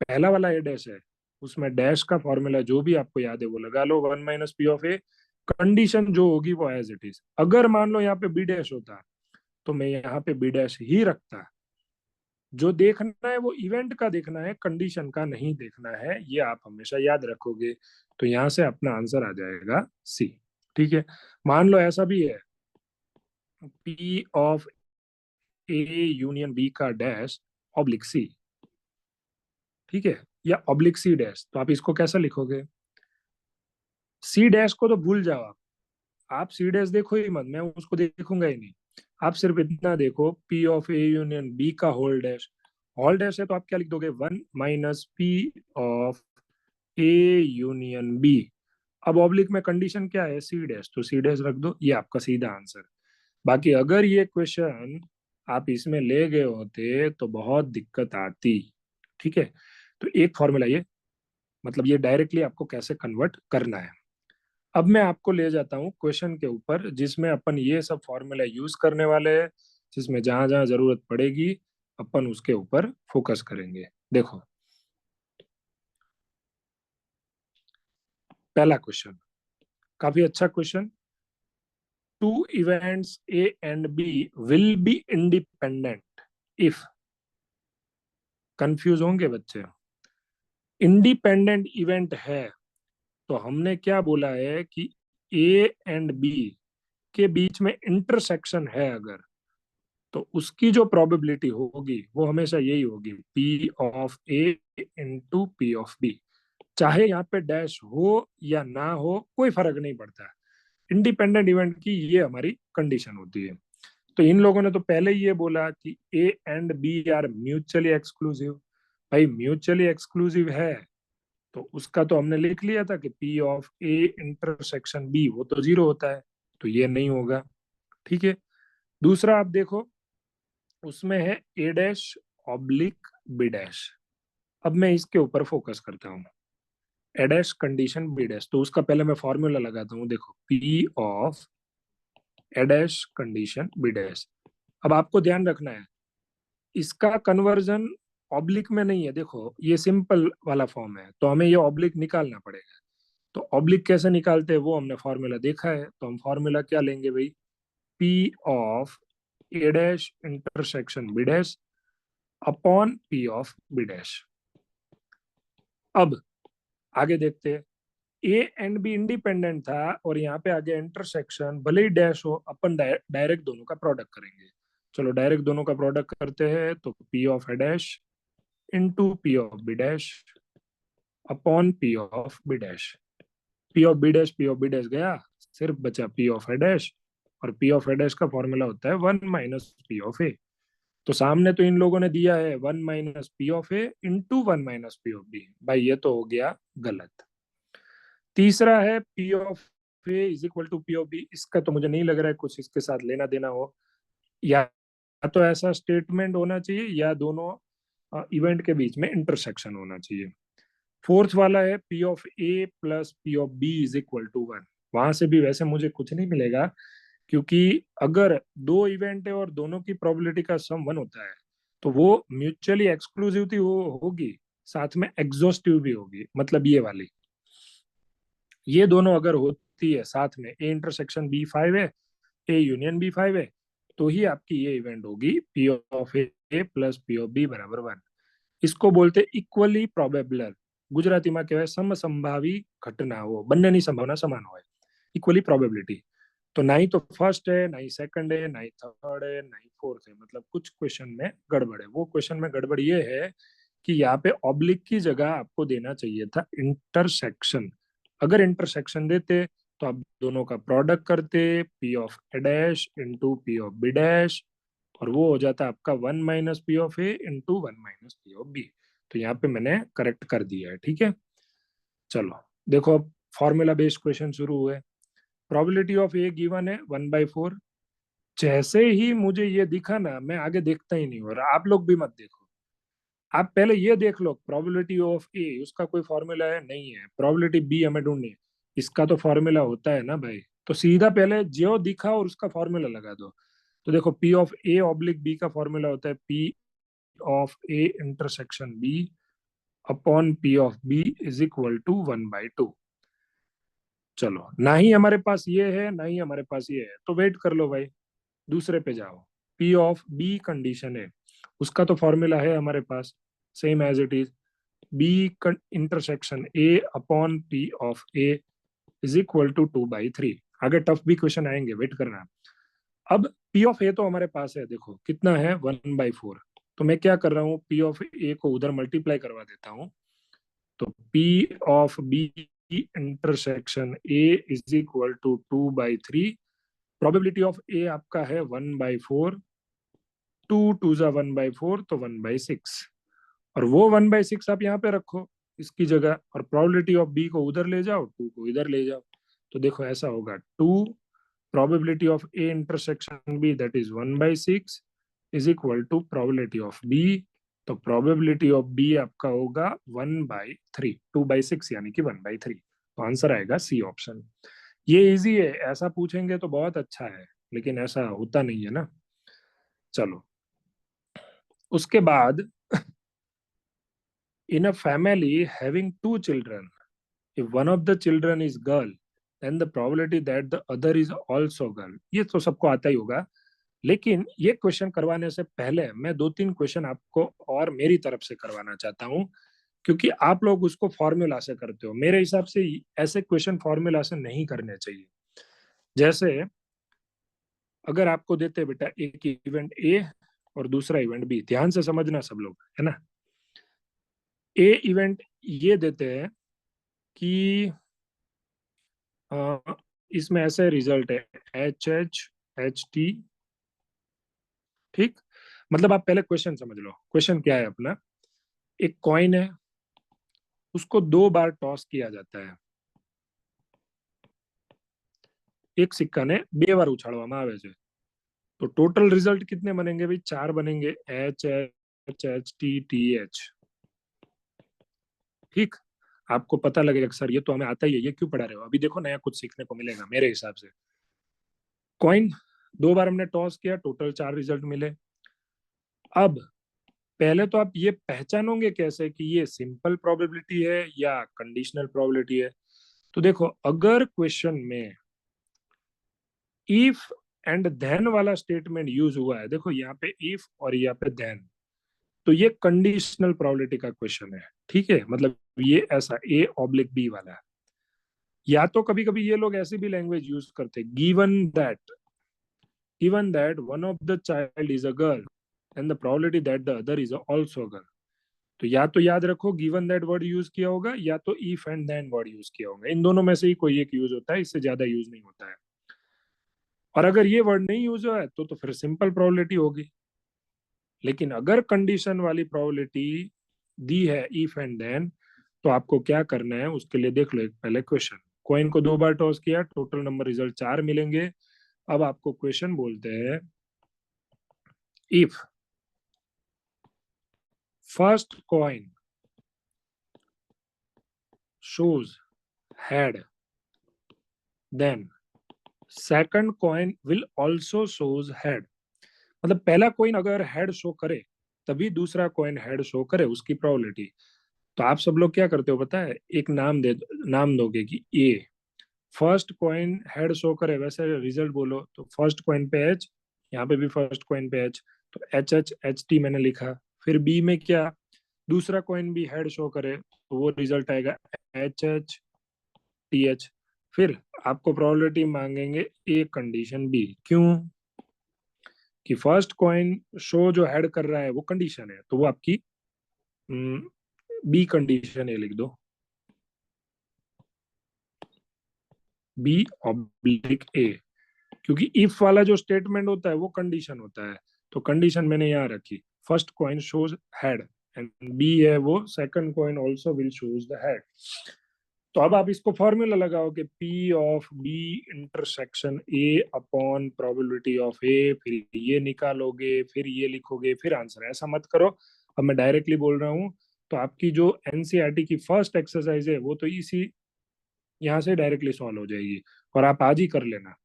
पहला वाला ए डैश है उसमें डैश का फॉर्मूला जो भी आपको याद है वो लगा लो, 1 - P ऑफ ए, कंडीशन जो होगी वो एज इट इज। अगर मान लो यहाँ पे बी डैश होता तो मैं यहाँ पे बी डैश ही रखता। जो देखना है वो इवेंट का देखना है, कंडीशन का नहीं देखना है, ये आप हमेशा याद रखोगे। तो यहाँ से अपना आंसर आ जाएगा सी, ठीक है। मान लो ऐसा भी है, P of A union B का डैश ऑब्लिक सी, ठीक है, या ऑब्लिक सी डैश, तो आप इसको कैसा लिखोगे, सी डैश को तो भूल जाओ आप सी डैश देखो ही मत, मैं उसको देखूंगा ही नहीं। आप सिर्फ इतना देखो, P of A union B का होल डैश, होल डैश है तो आप क्या लिख दोगे, 1 - P of A union B. अब ऑब्लिक में कंडीशन क्या है, सी डैश, तो सी डैश रख दो, ये आपका सीधा आंसर। बाकी अगर ये क्वेश्चन आप इसमें ले गए होते तो बहुत दिक्कत आती, ठीक है। तो एक फॉर्मूला ये, मतलब ये डायरेक्टली आपको कैसे कन्वर्ट करना है। अब मैं आपको ले जाता हूँ क्वेश्चन के ऊपर जिसमें अपन ये सब फॉर्मूला यूज करने वाले हैं, जिसमें जहां जहां जरूरत पड़ेगी अपन उसके ऊपर फोकस करेंगे। देखो पहला क्वेश्चन, काफी अच्छा question, two events A and B will be independent if, confuse होंगे बच्चे, इंडिपेंडेंट इवेंट है तो हमने क्या बोला है कि ए एंड बी के बीच में इंटरसेक्शन है अगर, तो उसकी जो प्रोबेबिलिटी होगी वो हमेशा यही होगी, P of A into P of B. चाहे यहाँ पे डैश हो या ना हो कोई फर्क नहीं पड़ता, इंडिपेंडेंट इवेंट की ये हमारी कंडीशन होती है। तो इन लोगों ने तो पहले ही ये बोला कि A and B are mutually exclusive. भाई म्यूचुअली एक्सक्लूसिव है तो उसका तो हमने लिख लिया था कि P of A intersection B वो तो जीरो होता है, तो ये नहीं होगा, ठीक है। दूसरा आप देखो, उसमें है A dash oblique B dash. अब मैं इसके ऊपर फोकस करता हूँ, A dash condition B dash, तो उसका पहले मैं फॉर्मूला लगाता हूँ। देखो P of A dash condition B dash. अब आपको ध्यान रखना है इसका कन्वर्जन ऑब्लिक में नहीं है, देखो ये सिंपल वाला फॉर्म है तो हमें ये ऑब्लिक निकालना पड़ेगा। तो ऑब्लिक कैसे निकालते हैं वो हमने फॉर्मूला देखा है, तो हम फॉर्मूला क्या लेंगे भाई, P of A dash intersection B dash upon P of B dash. अब आगे देखते हैं, ए एंड बी इंडिपेंडेंट था और यहाँ पे आगे इंटरसेक्शन, भले ही डैश हो, अपन डायरेक्ट दोनों का प्रोडक्ट करेंगे। चलो डायरेक्ट दोनों का प्रोडक्ट करते हैं, तो P of A dash into P of B dash upon P of B dash. P of B dash गया, सिर्फ बचा पी ऑफ ए डैश, और पी ऑफ ए डैश का फॉर्मूला होता है one minus P of A. तो सामने तो इन लोगों ने दिया है one minus P of A into one minus P of B, भाई ये तो हो गया गलत। तीसरा है P of A is equal to P of B, इसका तो मुझे नहीं लग रहा है कुछ इसके साथ लेना देना हो, या तो ऐसा स्टेटमेंट होना चाहिए या दोनों इवेंट के बीच में इंटरसेक्शन होना चाहिए। फोर्थ वाला है P of A plus P of B is equal to one, वहां से भी वैसे मुझे कुछ नहीं मिलेगा, क्योंकि अगर दो इवेंट है और दोनों की प्रोबेबिलिटी का सम वन होता है तो वो म्यूचुअली एक्सक्लूसिव होगी, साथ में एग्जॉस्टिव भी होगी, मतलब ये वाली, ये दोनों अगर होती है साथ में, ए इंटरसेक्शन बी फाइव है, ए यूनियन बी फाइव है, तो ही आपकी ये इवेंट होगी P of A plus P of B बराबर वन। इसको बोलते इक्वली प्रोबेबलर, ગુજરાતીમાં કહેવાય સમસંભાવી ઘટનાઓ, બંનેની સંભાવના સમાન હોય, इक्वली प्रोबेबिलिटी। तो ना ही तो फर्स्ट है, ना ही सेकंड है, ना ही थर्ड है, ना ही फोर्थ है, मतलब कुछ क्वेश्चन में गड़बड़ है। वो क्वेश्चन में गड़बड़ ये है कि यहाँ पे ऑब्लिक की जगह आपको देना चाहिए था इंटरसेक्शन। अगर इंटरसेक्शन देते तो आप दोनों का प्रोडक्ट करते, P of A dash into P of B dash, और वो हो जाता है आपका one minus P of A into one minus P of B. तो यहाँ पे मैंने करेक्ट कर दिया है, ठीक है। चलो देखो, अब फॉर्मूला बेस्ड क्वेश्चन शुरू हुए। प्रोबेबिलिटी ऑफ ए गिवन है 1/4। जैसे ही मुझे ये दिखा ना, मैं आगे देखता ही नहीं, और आप लोग भी मत देखो। आप पहले ये देख लो प्रोबेबिलिटी ऑफ ए, उसका कोई फॉर्मूला है नहीं है, प्रोबेबिलिटी बी हमें ढूंढनी है, इसका तो फॉर्मूला होता है ना भाई। तो सीधा पहले जो दिखा और उसका फॉर्मूला लगा दो। तो देखो P of A oblique B का फॉर्मूला होता है P of A intersection B upon P of B is equal to 1/2। चलो, ना ही हमारे पास ये है ना ही हमारे पास ये है, तो वेट कर लो भाई, दूसरे पे जाओ। पी ऑफ बी कंडीशन है, उसका तो फॉर्मूला है हमारे पास, same as it is, B intersection A upon P of A is equal to 2/3। आगे टफ भी क्वेश्चन आएंगे, वेट करना। अब पी ऑफ ए तो हमारे पास है, देखो कितना है 1/4। तो मैं क्या कर रहा हूँ, पी ऑफ ए को उधर मल्टीप्लाई करवा देता हूँ। तो P of B intersection A is equal to 2/3। Probability of A आपका है 1/4, 2 2 1/4, तो 1/6। और वो 1/6 आप यहाँ पे रखो इसकी जगह, और प्रोबेबिलिटी ऑफ बी को उधर ले जाओ, टू को इधर ले जाओ। तो देखो ऐसा होगा, to probability of A intersection B that is 1/6 is equal to probability of B. तो प्रोबेबिलिटी ऑफ बी आपका होगा 1/3, 2/6 यानी कि 1/3। तो आंसर आएगा सी ऑप्शन। ये इजी है, ऐसा पूछेंगे तो बहुत अच्छा है, लेकिन ऐसा होता नहीं है ना। चलो उसके बाद, in a family having two children, if one of the children is girl, then the probability that the other is also girl, ये तो सबको आता ही होगा। लेकिन ये क्वेश्चन करवाने से पहले मैं दो तीन क्वेश्चन आपको और मेरी तरफ से करवाना चाहता हूँ, क्योंकि आप लोग उसको फॉर्मूला से करते हो, मेरे हिसाब से ऐसे क्वेश्चन फॉर्मूला से नहीं करने चाहिए। जैसे अगर आपको देते बेटा एक इवेंट ए और दूसरा इवेंट बी, ध्यान से समझना सब लोग, है ना। ए इवेंट ये देते हैं कि इसमें ऐसे रिजल्ट है HH HT, ठीक। मतलब आप पहले क्वेश्चन समझ लो, क्वेश्चन क्या है अपना। एक कॉइन है, उसको दो बार टॉस किया जाता है, एक सिक्का ने बे बार उछाड़वामां आवे छे, तो टोटल रिजल्ट कितने बनेंगे भाई, चार बनेंगे, HH HT TH, ठीक। आपको पता लगेगा सर ये तो हमें आता ही है, ये क्यों पढ़ा रहे हो, अभी देखो नया कुछ सीखने को मिलेगा मेरे हिसाब से। कॉइन दो बार हमने टॉस किया, टोटल चार रिजल्ट मिले। अब पहले तो आप ये पहचानोंगे कैसे कि ये सिंपल प्रोबेबिलिटी है या कंडीशनल प्रोबेबिलिटी है। तो देखो अगर क्वेश्चन में इफ एंड देन वाला स्टेटमेंट यूज हुआ है, देखो यहाँ पे इफ और यहाँ पे देन, तो ये कंडीशनल प्रोबेबिलिटी का क्वेश्चन है। ठीक है, मतलब ये ऐसा ए ऑब्लिक बी वाला है। या तो कभी कभी ये लोग ऐसी भी लैंग्वेज यूज करते, given that one of the child is a girl and the probability that the other is also girl. तो या तो याद रखो गिवन दैट वर्ड यूज किया होगा, या तो if and then word use किया होगा। इन दोनों में से ही कोई एक यूज होता है, इससे ज्यादा यूज नहीं होता है। और अगर ये वर्ड नहीं यूज हुआ है तो फिर सिंपल प्रोबेबिलिटी होगी। लेकिन अगर कंडीशन वाली प्रोबेबिलिटी दी है इफ एंड देन, तो आपको क्या करना है उसके लिए देख लो एक पहले क्वेश्चन। कॉइन को 2 बार टॉस किया, टोटल नंबर रिजल्ट 4 मिलेंगे। अब आपको क्वेश्चन बोलते हैं, if first coin shows head, then second coin will also shows head। मतलब पहला कॉइन अगर हेड शो करे तभी दूसरा कॉइन हेड शो करे, उसकी प्रोबेबिलिटी। तो आप सब लोग क्या करते हो पता है, एक नाम दोगे कि ए फर्स्ट कॉइन हेड शो करे, वैसे रिजल्ट बोलो तो फर्स्ट कॉइन पे एच, यहाँ पे भी फर्स्ट कॉइन पे एच, तो एच एच एच टी मैंने लिखा। फिर बी में क्या, दूसरा कॉइन भी हेड शो करे तो वो रिजल्ट आएगा एच एच टी एच। फिर आपको प्रोबेबिलिटी मांगेंगे ए कंडीशन बी। क्यों? कि फर्स्ट कॉइन शो जो हेड कर रहा है वो कंडीशन है, तो वो आपकी बी कंडीशन है, लिख दो बी ऑब्लिक ए। क्योंकि इफ वाला जो स्टेटमेंट होता है वो कंडीशन होता है, तो कंडीशन मैंने यहाँ रखी, first coin shows head, and B है वो second coin also will shows the head. तो अब आप इसको फॉर्मूला लगाओगे, P of B intersection A upon probability of A, फिर ये निकालोगे, फिर ये लिखोगे, फिर आंसर। ऐसा मत करो, अब मैं डायरेक्टली बोल रहा हूँ। तो आपकी जो एनसीईआरटी की फर्स्ट एक्सरसाइज है वो तो इसी यहाँ से डायरेक्टली सॉल्व हो जाएगी, और आप आज ही कर लेना।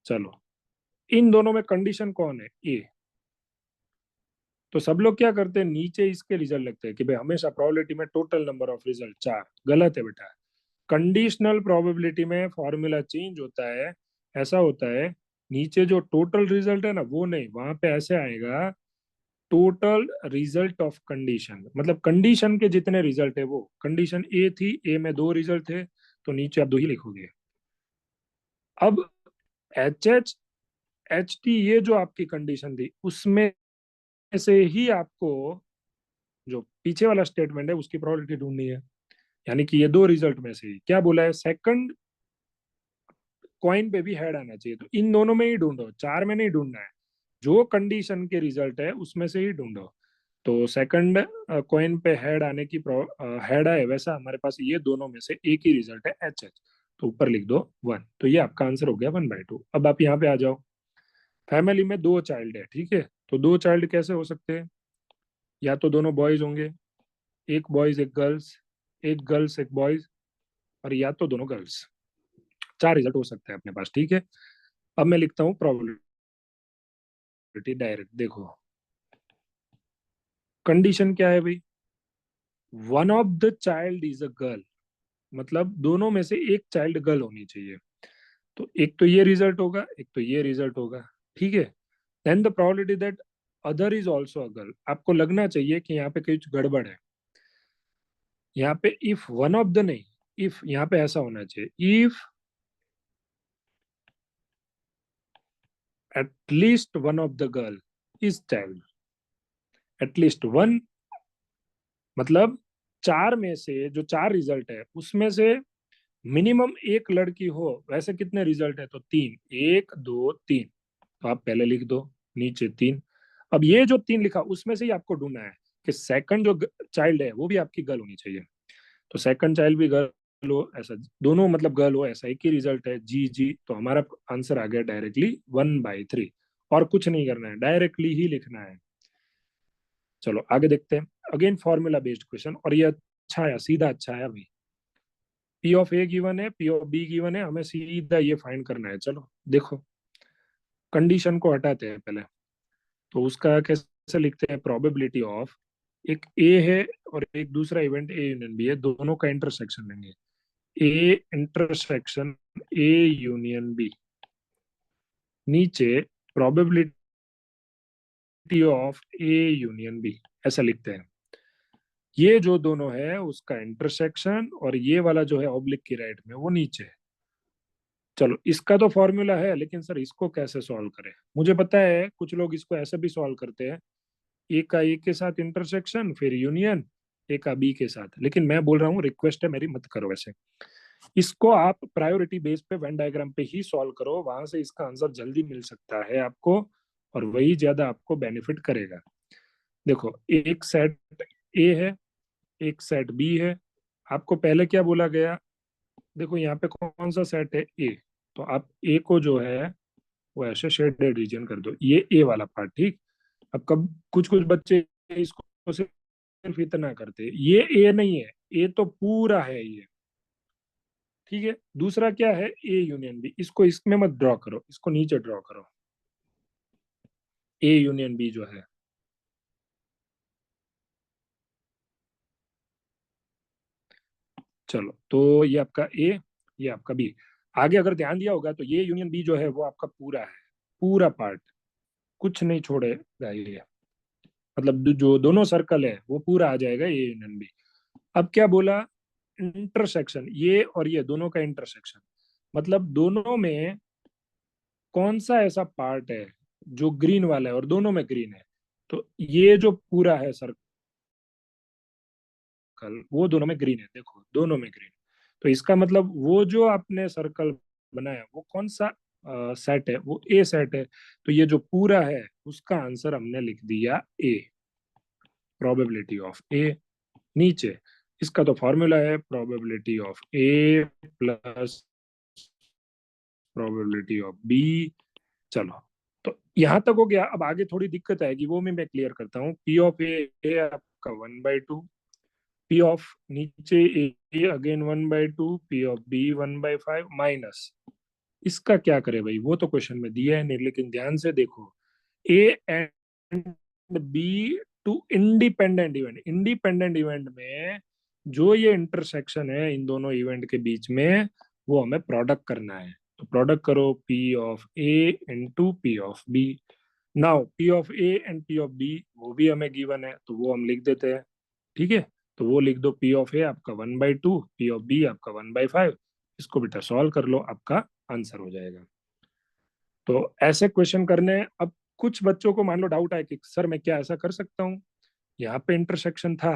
चलो, इन दोनों में कंडीशन कौन है, ए। तो सब लोग क्या करते हैं, नीचे इसके रिजल्ट लगते हैं कि भाई हमेशा प्रोबेबिलिटी में टोटल नंबर ऑफ रिजल्ट 4। गलत है बेटा, कंडीशनल प्रोबेबिलिटी में फॉर्मूला चेंज होता है। ऐसा होता है, नीचे जो टोटल रिजल्ट है ना वो नहीं, वहां पे ऐसे आएगा टोटल रिजल्ट ऑफ कंडीशन। मतलब कंडीशन के जितने रिजल्ट है, वो कंडीशन ए थी, ए में 2 रिजल्ट थे, तो नीचे आप 2 ही लिखोगे। अब एच एच एच टी ये जो आपकी कंडीशन थी उसमें से ही आपको जो पीछे वाला स्टेटमेंट है उसकी प्रोबेबिलिटी ढूंढनी है। यानी कि ये 2 रिजल्ट में से ही क्या बोला है, सेकंड कॉइन पे भी हेड आना चाहिए। तो इन दोनों में ही ढूंढो, 4 में नहीं ढूंढना है, जो कंडीशन के रिजल्ट है उसमें से ही ढूंढो। तो सेकंड कॉइन पे हेड आने की हेड आए, वैसा हमारे पास ये दोनों में से एक ही रिजल्ट है एच एच, तो ऊपर लिख दो 1। तो ये आपका आंसर हो गया 1/2। अब आप यहाँ पे आ जाओ, फैमिली में 2 चाइल्ड है, ठीक है, तो 2 चाइल्ड कैसे हो सकते हैं, या तो दोनों बॉयज होंगे, एक बॉयज एक गर्ल्स, एक गर्ल्स एक बॉयज, और या तो दोनों गर्ल्स। 4 रिजल्ट हो सकते हैं अपने पास, ठीक है। अब मैं लिखता हूँ प्रोबेबिलिटी डायरेक्ट, देखो कंडीशन क्या है भाई, one of the child is a girl, मतलब दोनों में से एक चाइल्ड गर्ल होनी चाहिए। तो एक तो ये रिजल्ट होगा, एक तो ये रिजल्ट होगा, ठीक है। Then the probability that other is also a girl, आपको लगना चाहिए कि यहाँ पे कुछ गड़बड़ है। यहाँ पे इफ वन ऑफ द नहीं, इफ यहाँ पे ऐसा होना चाहिए, if at least one of the girl is child, at least one, मतलब 4 में से जो 4 रिजल्ट है उसमें से मिनिमम एक लड़की हो। वैसे कितने रिजल्ट है, तो 3, 1 2 3, तो आप पहले लिख दो नीचे 3। अब ये जो 3 लिखा उसमें से ही आपको ढूंढना है कि सेकंड जो चाइल्ड है वो भी आपकी गर्ल होनी चाहिए। तो सेकंड चाइल्ड भी गर्ल हो, ऐसा दोनों मतलब गर्ल हो, ऐसा एक ही रिजल्ट है जी जी। तो हमारा आंसर आ गया डायरेक्टली 1/3। और कुछ नहीं करना है, डायरेक्टली ही लिखना है। चलो आगे देखते हैं, अगेन फॉर्मूला बेस्ड क्वेश्चन, और ये अच्छा है, सीधा अच्छा है अभी। पी ऑफ ए गिवन है, पी ऑफ बी गिवन है, हमें सीधा ये फाइंड करना है। चलो देखो, कंडीशन को हटाते हैं पहले। तो उसका कैसे लिखते हैं, प्रोबेबिलिटी ऑफ, एक ए है और एक दूसरा इवेंट ए यूनियन बी है, दोनों का इंटरसेक्शन लेंगे, A intersection A union B, नीचे probability of A union B, ऐसा लिखते हैं। ये जो दोनों है उसका इंटरसेक्शन, और ये वाला जो है ऑब्लिक की राइट में वो नीचे है। चलो इसका तो फॉर्मूला है, लेकिन सर इसको कैसे सॉल्व करें? मुझे पता है कुछ लोग इसको ऐसे भी सॉल्व करते हैं, ए का ए के साथ इंटरसेक्शन फिर यूनियन ए का बी के साथ, लेकिन मैं बोल रहा हूँ, रिक्वेस्ट है मेरी, मत करो वैसे। इसको आप प्रायोरिटी बेस पे वेन डायग्राम पे ही सॉल्व करो, वहां से इसका आंसर जल्दी मिल सकता है आपको, और वही ज्यादा आपको बेनिफिट करेगा। देखो, एक सेट ए है, एक सेट बी है। आपको पहले क्या बोला गया? देखो यहाँ पे कौन सा सेट है? ए। तो आप ए को जो है वो ऐसे शेडेड रीजन कर दो, ये ए वाला पार्ट, ठीक। अब कब कुछ कुछ बच्चे इसको सिर्फ इतना करते, ये ए नहीं है, ए तो पूरा है ये, ठीक है। दूसरा क्या है? ए यूनियन बी, इसको इसमें मत ड्रॉ करो, इसको नीचे ड्रॉ करो, ए यूनियन बी जो है। चलो तो ये आपका ए, ये आपका बी। आगे अगर ध्यान दिया होगा तो ये यूनियन बी जो है वो आपका पूरा है, पूरा पार्ट, कुछ नहीं छोड़ेगा ये। मतलब जो दोनों सर्कल है वो पूरा आ जाएगा ए यूनियन बी। अब क्या बोला? इंटरसेक्शन, ये और ये दोनों का इंटरसेक्शन, मतलब दोनों में कौन सा ऐसा पार्ट है जो ग्रीन वाला है और दोनों में ग्रीन है। तो ये जो पूरा है सर्कल, वो दोनों में ग्रीन है, देखो दोनों में ग्रीन। तो इसका मतलब वो जो आपने सर्कल बनाया वो कौन सा सेट है? वो ए सेट है। तो ये जो पूरा है उसका आंसर हमने लिख दिया ए, प्रोबेबिलिटी ऑफ ए। नीचे इसका तो फॉर्मूला है probability of A plus probability of B. चलो, तो यहां तक हो गया। अब आगे थोड़ी दिक्कत आएगी, वो मैं क्लियर करता हूँ। पी ऑफ ए आपका 1/2, पी ऑफ नीचे A again 1/2, P of B 1/5 minus, इसका क्या करे भाई? वो तो क्वेश्चन में दिया है नहीं, लेकिन ध्यान से देखो, A and B two independent event, independent event में जो ये इंटरसेक्शन है इन दोनों इवेंट के बीच में, वो हमें प्रोडक्ट करना है। तो प्रोडक्ट करो P of A into P of B. Now P of A and P of B वो भी हमें गिवन है, तो वो हम लिख देते हैं, ठीक है। तो वो लिख दो, पी ऑफ ए आपका 1/2, पी ऑफ बी आपका 1/5। इसको बेटा सॉल्व कर लो, आपका आंसर हो जाएगा। तो ऐसे क्वेश्चन करने। अब कुछ बच्चों को मान लो डाउट आए कि सर मैं क्या ऐसा कर सकता हूँ, यहाँ पे इंटरसेक्शन था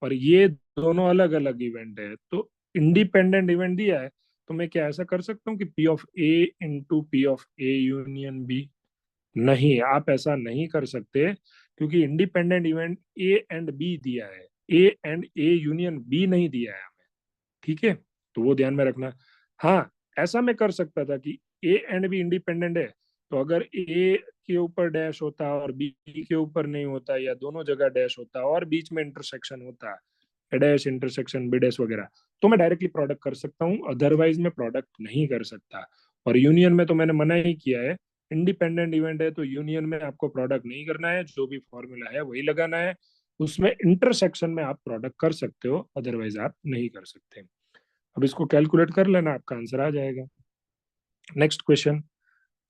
और ये दोनों अलग अलग इवेंट है, तो इंडिपेंडेंट इवेंट दिया है, तो मैं क्या ऐसा कर सकता हूँ कि P of A into P of A union B? नहीं, आप ऐसा नहीं कर सकते, क्योंकि independent event A and B दिया है, A and A union B नहीं दिया है हमें, ठीक है। तो वो ध्यान में रखना। हाँ, ऐसा मैं कर सकता था कि ए एंड बी इंडिपेंडेंट है, तो अगर ए के ऊपर डैश होता और बी के ऊपर नहीं होता, या दोनों जगह डैश होता और बीच में इंटरसेक्शन होता, ए डैश इंटरसेक्शन बी डैश वगैरह, तो मैं डायरेक्टली प्रोडक्ट कर सकता हूँ, अदरवाइज मैं प्रोडक्ट नहीं कर सकता। और यूनियन में तो मैंने मना ही किया है, इंडिपेंडेंट इवेंट है तो यूनियन में आपको प्रोडक्ट नहीं करना है, जो भी फॉर्मूला है वही लगाना है। उसमें इंटरसेक्शन में आप प्रोडक्ट कर सकते हो, अदरवाइज आप नहीं कर सकते। अब इसको कैलकुलेट कर लेना, आपका आंसर आ जाएगा। नेक्स्ट क्वेश्चन,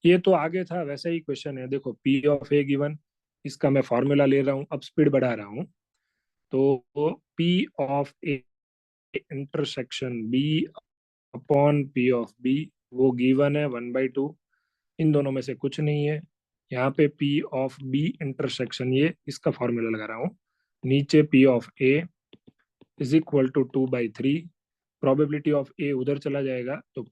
ये तो आगे था वैसा ही क्वेश्चन है। देखो, पी ऑफ ए गिवन, इसका मैं फॉर्मूला ले रहा हूँ, अब स्पीड बढ़ा रहा हूँ। तो P of A intersection B upon P of B, वो गिवन है 1/2, इन दोनों में से कुछ नहीं है। यहाँ पे पी ऑफ बी इंटरसेक्शन, ये इसका फॉर्मूला लगा रहा हूँ। नीचे P of A is equal to 2/3, probability of A उधर चला जाएगा, तो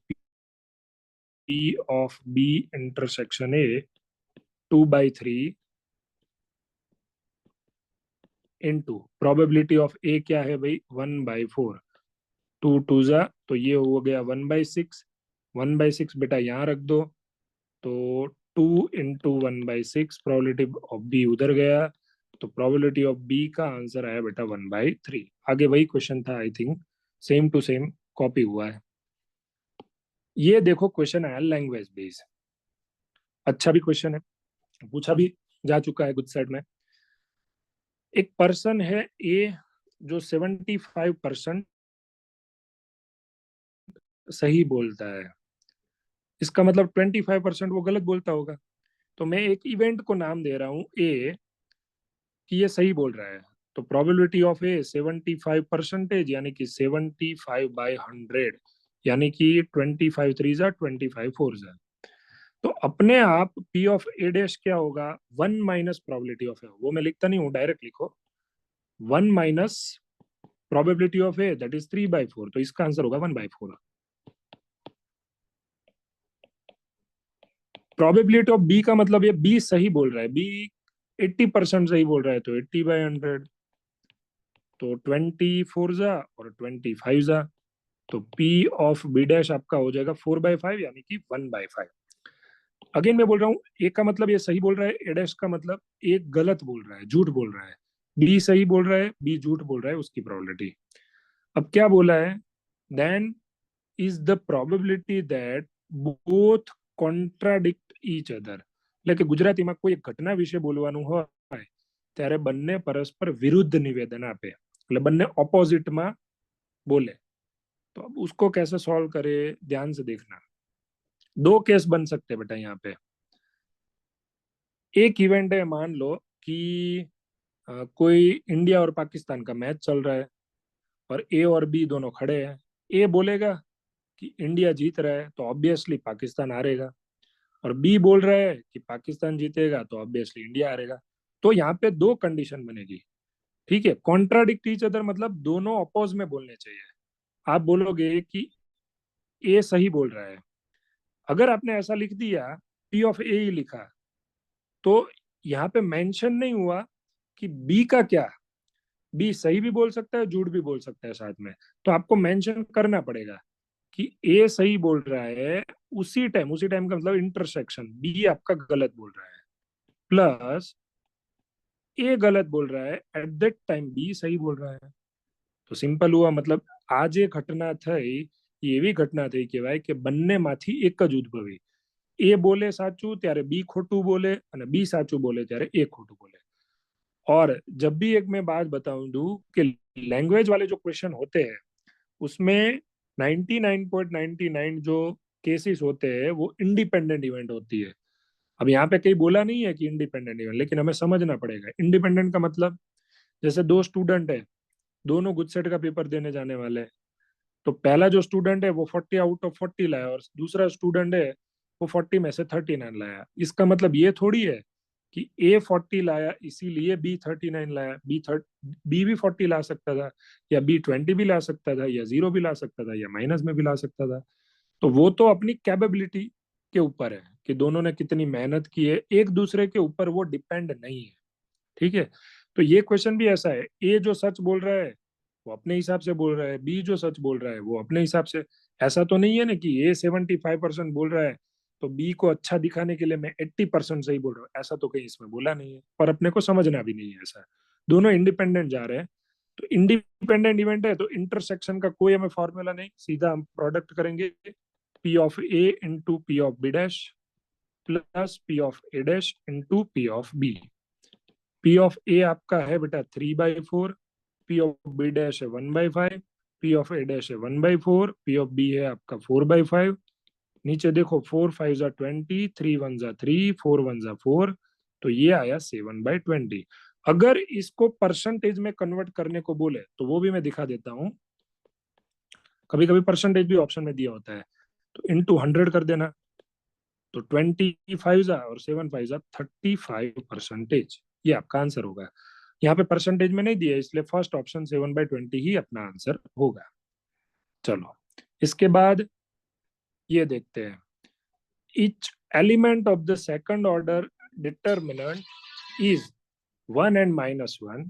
P of B intersection A 2/3 into probability of A क्या है भाई? 1/4, 2 2 तो ये हो गया 1/6। 1/6 बेटा यहाँ रख दो, तो 2 × 1/6, प्रोबेबिलिटी ऑफ बी उधर गया, तो प्रोबेबिलिटी ऑफ बी का आंसर आया बेटा 1/3। आगे वही क्वेश्चन था, I think same to same copy हुआ है। ये देखो क्वेश्चन आया लैंग्वेज बेस, अच्छा भी क्वेश्चन है, पूछा भी जा चुका है कुछ सेट में। एक पर्सन है ए, जो 75% सही बोलता है, इसका मतलब 25% वो गलत बोलता होगा। तो मैं एक इवेंट को नाम दे रहा हूँ ए, कि ये सही बोल रहा है, तो प्रोबेबिलिटी ऑफ ए 75% यानी कि 75/100, यानी कि 25 3 25 4। तो अपने आप पी ऑफ ए डैश क्या होगा, 1 माइनस प्रोबेबिलिटी ऑफ ए, वो मैं लिखता नहीं हूँ, डायरेक्ट लिखो 1 minus probability of A that is 3/4, तो इसका आंसर होगा 1/4। प्रोबेबिलिटी ऑफ बी का मतलब ये बी सही बोल रहा है, बी 80% सही बोल रहा है, तो 80/100, तो 24 और 25। तो पी ऑफ बी डैश आपका हो जाएगा 4/5 यानी कि 1/5। अगेन मैं बोल रहा हूँ, ए का मतलब ये सही बोल रहा है, ए डैश का मतलब एक गलत बोल रहा है, झूठ बोल रहा है, बी सही बोल रहा है, बी झूठ बोल रहा है, उसकी प्रोबेबिलिटी। अब क्या बोला है, then is the probability that both contradict each other, એટલે કે ગુજરાતીમાં કોઈ એક ઘટના વિશે બોલવાનું હોય ત્યારે બંને પરસ્પર વિરુદ્ધ નિવેદન આપે, એટલે બંને ઓપોजिटમાં बोले। तो अब उसको कैसे सॉल्व करे, ध्यान से देखना। दो केस बन सकते हैं बेटा यहाँ पे। एक इवेंट है, मान लो कि कोई इंडिया और पाकिस्तान का मैच चल रहा है और ए और बी दोनों खड़े हैं। ए बोलेगा कि इंडिया जीत रहा है तो ऑब्वियसली पाकिस्तान हारेगा, और बी बोल रहा है कि पाकिस्तान जीतेगा तो ऑब्वियसली इंडिया हारेगा। तो यहाँ पे दो कंडीशन बनेगी, ठीक है। कॉन्ट्राडिक्ट ईच अदर मतलब दोनों अपोज में बोलने चाहिए। आप बोलोगे कि ए सही बोल रहा है, अगर आपने ऐसा लिख दिया, पी ऑफ ए ही लिखा, तो यहाँ पे मेंशन नहीं हुआ कि बी का क्या, बी सही भी बोल सकता है, झूठ भी बोल सकता है साथ में। तो आपको मेंशन करना पड़ेगा कि ए सही बोल रहा है, उसी टाइम का मतलब इंटरसेक्शन बी आपका गलत बोल रहा है, प्लस ए गलत बोल रहा है एट दैट टाइम बी सही बोल रहा है। तो સિમ્પલ हुआ, मतलब આ જે ઘટના થઈ એ એવી ઘટના થઈ કહેવાય કે બંનેમાંથી એક જ ઉદ્ભવી। એ બોલે સાચું ત્યારે બી ખોટું બોલે, અને બી સાચું બોલે ત્યારે એ ખોટું बोले। और जब भी एक मैं बात बताऊं दूं कि लैंग्वेज वाले जो क्वेश्चन होते हैं उसमें 99.99 जो केसेस होते हैं वो इंडिपेंडेंट इवेंट होती है। अब यहाँ पे कहीं बोला नहीं है कि इंडिपेंडेंट इवेंट, लेकिन हमें समझना पड़ेगा इंडिपेंडेंट का मतलब। जैसे दो स्टूडेंट है, दोनों गुजसेट का पेपर देने जाने वाले हैं, तो पहला जो स्टूडेंट है वो 40 आउट ऑफ 40 लाया और दूसरा स्टूडेंट है वो 40 में से 39 लाया। इसका मतलब ये थोड़ी है कि ए 40 लाया इसीलिए बी 39 लाया। बी भी 40 ला सकता था, या बी 20 भी ला सकता था, या 0 भी ला सकता था, या माइनस में भी ला सकता था। तो वो तो अपनी कैपेबिलिटी के ऊपर है कि दोनों ने कितनी मेहनत की है, एक दूसरे के ऊपर वो डिपेंड नहीं है, ठीक है। तो ये क्वेश्चन भी ऐसा है, ए जो सच बोल रहा है वो अपने हिसाब से बोल रहा है, बी जो सच बोल रहा है वो अपने हिसाब से। ऐसा तो नहीं है ना कि ए 75% बोल रहा है तो बी को अच्छा दिखाने के लिए मैं 80% सही बोल रहा हूँ, ऐसा तो कहीं इसमें बोला नहीं है, पर अपने को समझना भी नहीं है ऐसा। दोनों इंडिपेंडेंट जा रहे हैं, तो इंडिपेंडेंट इवेंट है तो इंटरसेक्शन का कोई हमें फॉर्मूला नहीं, सीधा हम प्रोडक्ट करेंगे P of A into P of B dash plus P of A dash into P of B. P of A आपका है बेटा 3/4, पी ऑफ बी डैश है 1/5, पी ऑफ ए डैश है 1/4, पी ऑफ बी है आपका 4/5। नीचे देखो 4 5 20, 3 1 3, 4 1 4, तो ये आया 7/20। अगर इसको परसेंटेज में कन्वर्ट करने को बोले तो वो भी मैं दिखा देता हूँ। कभी कभी परसेंटेज भी ऑप्शन में दिया होता है, तो इंटू 100 कर देना, तो 25 और 7 5 35%। ये आपका आंसर होगा। यहाँ पे परसेंटेज में नहीं दिया इसलिए फर्स्ट ऑप्शन 7/20 ही अपना आंसर होगा। चलो इसके बाद ये देखते हैं, each element of the second order determinant is 1 and -1,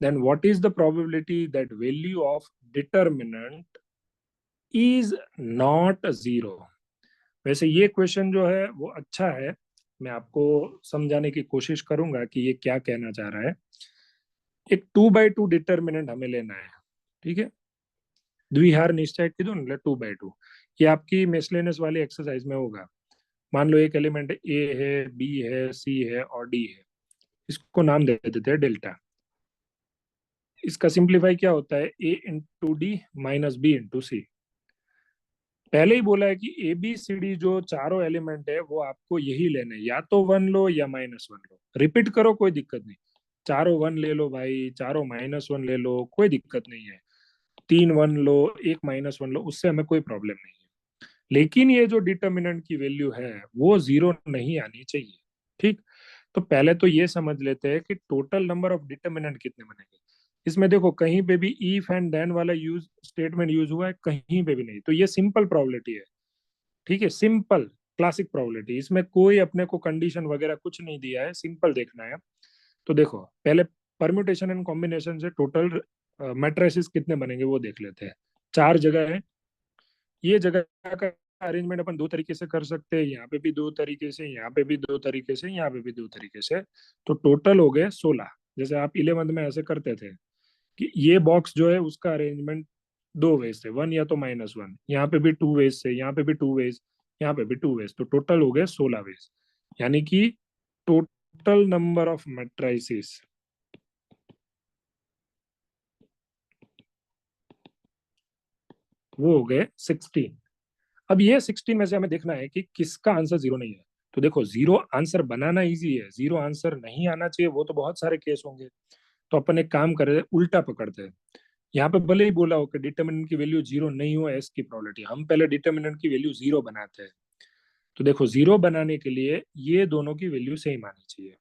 then what is the probability that value of determinant is not 0। वैसे ये क्वेश्चन जो है वो अच्छा है, मैं आपको समझाने की कोशिश करूंगा कि ये क्या कहना चाह रहा है। एक 2/2 डिटर्मिनेंट हमें लेना है, ठीक है। द्विहार निश्चय की दो 2/2, ये आपकी मिसलेनियस वाली एक्सरसाइज में होगा। मान लो एक एलिमेंट ए है, बी है, सी है और डी है, इसको नाम दे देते हैं डेल्टा। इसका सिंप्लीफाई क्या होता है, A into D minus B into C. पहले ही बोला है कि ए बी सी डी जो चारों एलिमेंट है वो आपको यही लेने, या तो 1 लो या -1 लो। रिपीट करो कोई दिक्कत नहीं, चारों वन ले लो भाई, चारों -1 ले लो, कोई दिक्कत नहीं है। 3 1 लो, एक -1 लो, उससे हमें कोई प्रॉब्लम नहीं है। लेकिन ये जो डिटर्मिनेंट की वैल्यू है वो 0 नहीं आनी चाहिए। ठीक। तो पहले तो ये समझ लेते हैं कि टोटल नंबर ऑफ डिटर्मिनेंट कितने बनेंगे। इसमें देखो कहीं पे भी इफ एंड देन वाला यूज स्टेटमेंट यूज हुआ है, कहीं पे भी नहीं। तो ये सिंपल प्रोबेबिलिटी है। ठीक है, सिंपल क्लासिक प्रोबेबिलिटी, इसमें कोई अपने को कंडीशन वगैरह कुछ नहीं दिया है, सिंपल देखना है। तो देखो पहले परम्यूटेशन एंड कॉम्बिनेशन से टोटल मैट्रिसेस कितने बनेंगे वो देख लेते हैं। 4 जगह है। ये जगह का अरेंजमेंट अपन दो तरीके से कर सकते हैं, यहाँ पे भी दो तरीके से, यहाँ पे भी दो तरीके से, यहाँ पे भी दो तरीके से। तो टोटल हो गए 16। जैसे आप 11th में ऐसे करते थे कि ये बॉक्स जो है उसका अरेंजमेंट दो वेज से, वन या तो -1, यहाँ पे भी 2 वेज से, यहाँ पे भी 2 वेज, यहाँ पे भी 2 वेज, तो टोटल हो गए 16 वेज। यानी कि टोटल नंबर ऑफ मैट्रिसेस वो हो गए 16। अब ये 16 में से हमें देखना है कि किसका आंसर 0 नहीं है। तो देखो 0 आंसर बनाना इजी है, 0 आंसर नहीं आना चाहिए वो तो बहुत सारे केस होंगे। तो अपन एक काम करे, उल्टा पकड़ते हैं। यहाँ पे भले ही बोला हो कि डिटर्मिनेंट की वैल्यू 0 नहीं हो एस की प्रोबेबिलिटी, हम पहले डिटर्मिनेंट की वैल्यू 0 बनाते हैं। तो देखो 0 बनाने के लिए ये दोनों की वैल्यू सेम आनी चाहिए,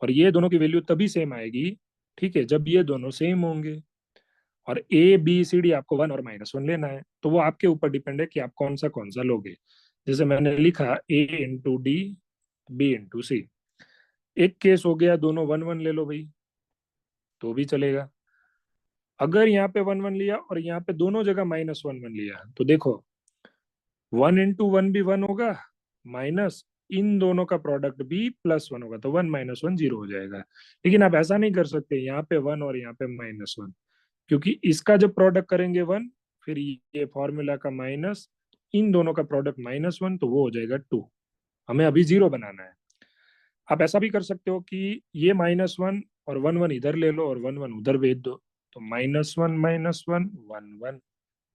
और ये दोनों की वैल्यू तभी सेम आएगी, ठीक है, जब ये दोनों सेम होंगे। और A B C D आपको 1 और -1 लेना है, तो वो आपके ऊपर डिपेंड है कि आप कौन सा लोगे। जैसे मैंने लिखा A × D B × C। एक केस हो गया दोनों 1 1 ले लो भाई, तो भी चलेगा। अगर यहाँ पे 1 1 लिया और यहाँ पे दोनों जगह -1 1 लिया, तो देखो 1 × 1 भी 1 होगा, माइनस इन दोनों का प्रोडक्ट भी +1 होगा, तो 1 -1 0 हो जाएगा। लेकिन आप ऐसा नहीं कर सकते, यहाँ पे 1 और यहाँ पे -1, क्योंकि इसका जब प्रोडक्ट करेंगे 1, फिर ये फॉर्मूला का माइनस, इन दोनों का प्रोडक्ट -1, तो वो हो जाएगा 2। हमें अभी 0 बनाना है। आप ऐसा भी कर सकते हो कि ये -1 और 1 1 इधर ले लो और 1 1 उधर भेज दो, तो -1 -1 1 1,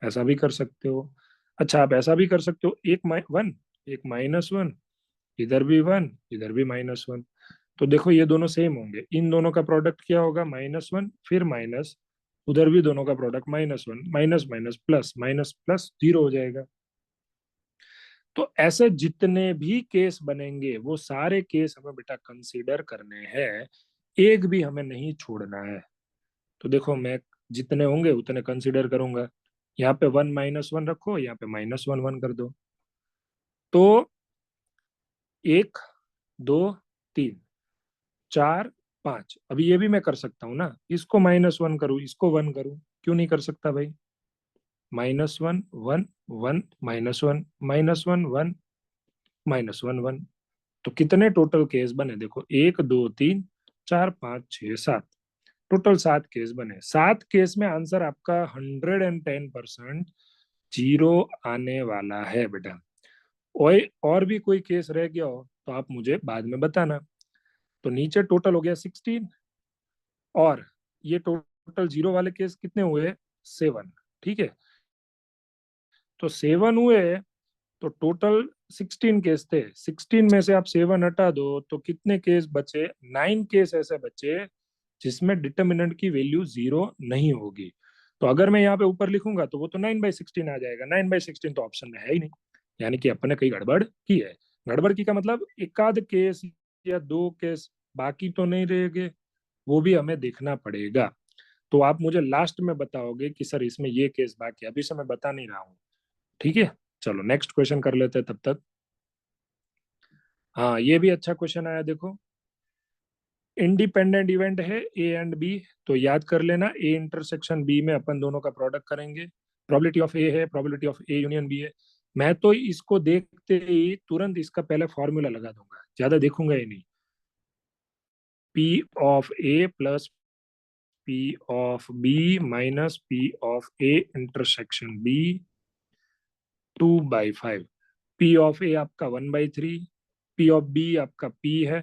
ऐसा भी कर सकते हो। अच्छा आप ऐसा भी कर सकते हो, एक 1 एक -1, इधर भी 1 इधर भी -1। तो देखो ये दोनों सेम होंगे, इन दोनों का प्रोडक्ट क्या होगा, -1 फिर माइनस, उधर भी दोनों का product -1, minus minus plus, minus plus 0 हो जाएगा। तो ऐसे जितने भी केस बनेंगे वो सारे केस हमें बेटा कंसीडर करने हैं, एक भी हमें नहीं छोड़ना है। तो देखो मैं जितने होंगे उतने कंसीडर करूंगा। यहाँ पे 1 -1 रखो, यहाँ पे -1 1 कर दो। तो 1 2 3 4 5, अभी ये भी मैं कर सकता हूँ ना, इसको -1 करूँ, इसको 1 करूँ, क्यों नहीं कर सकता भाई। -1 1 1 -1 -1 1 -1 1। तो कितने टोटल केस बने, देखो 1 2 3 4 5 6 7, टोटल 7 केस बने। 7 केस में आंसर आपका 110% 0 आने वाला है बेटा। और भी कोई केस रह गया हो तो आप मुझे बाद में बताना। तो नीचे टोटल हो गया 16, और ये टोटल 0 वाले केस कितने हुए, 7। ठीक है, तो 7 हुए, तो टोटल 16 केस थे, 16 में से आप 7 हटा दो तो कितने केस बचे, 9 केस ऐसे बचे जिसमें डिटर्मिनेंट की वैल्यू 0 नहीं होगी। तो अगर मैं यहाँ पे ऊपर लिखूंगा तो वो तो 9/16 आ जाएगा, 9/16 तो ऑप्शन में है ही नहीं, यानी कि अपन ने कहीं गड़बड़ की है। गड़बड़ की का मतलब एक आध केस या दो केस बाकी तो नहीं रहेंगे, वो भी हमें देखना पड़ेगा। तो आप मुझे लास्ट में बताओगे कि सर इसमें ये केस बाकी है, अभी से मैं बता नहीं रहा हूँ। ठीक है, चलो नेक्स्ट क्वेश्चन कर लेते हैं तब तक। हाँ ये भी अच्छा क्वेश्चन आया देखो। इंडिपेंडेंट इवेंट है ए एंड बी, तो याद कर लेना ए इंटरसेक्शन बी में अपन दोनों का प्रोडक्ट करेंगे। प्रोबेबिलिटी ऑफ ए है, probability of A union B है। मैं तो इसको देखते ही तुरंत इसका पहले फॉर्मूला लगा दूंगा, ज्यादा देखूंगा ही नहीं। P of A plus P of B minus P of A intersection B 2/5। P of A आपका 1/3, पी ऑफ बी आपका पी है,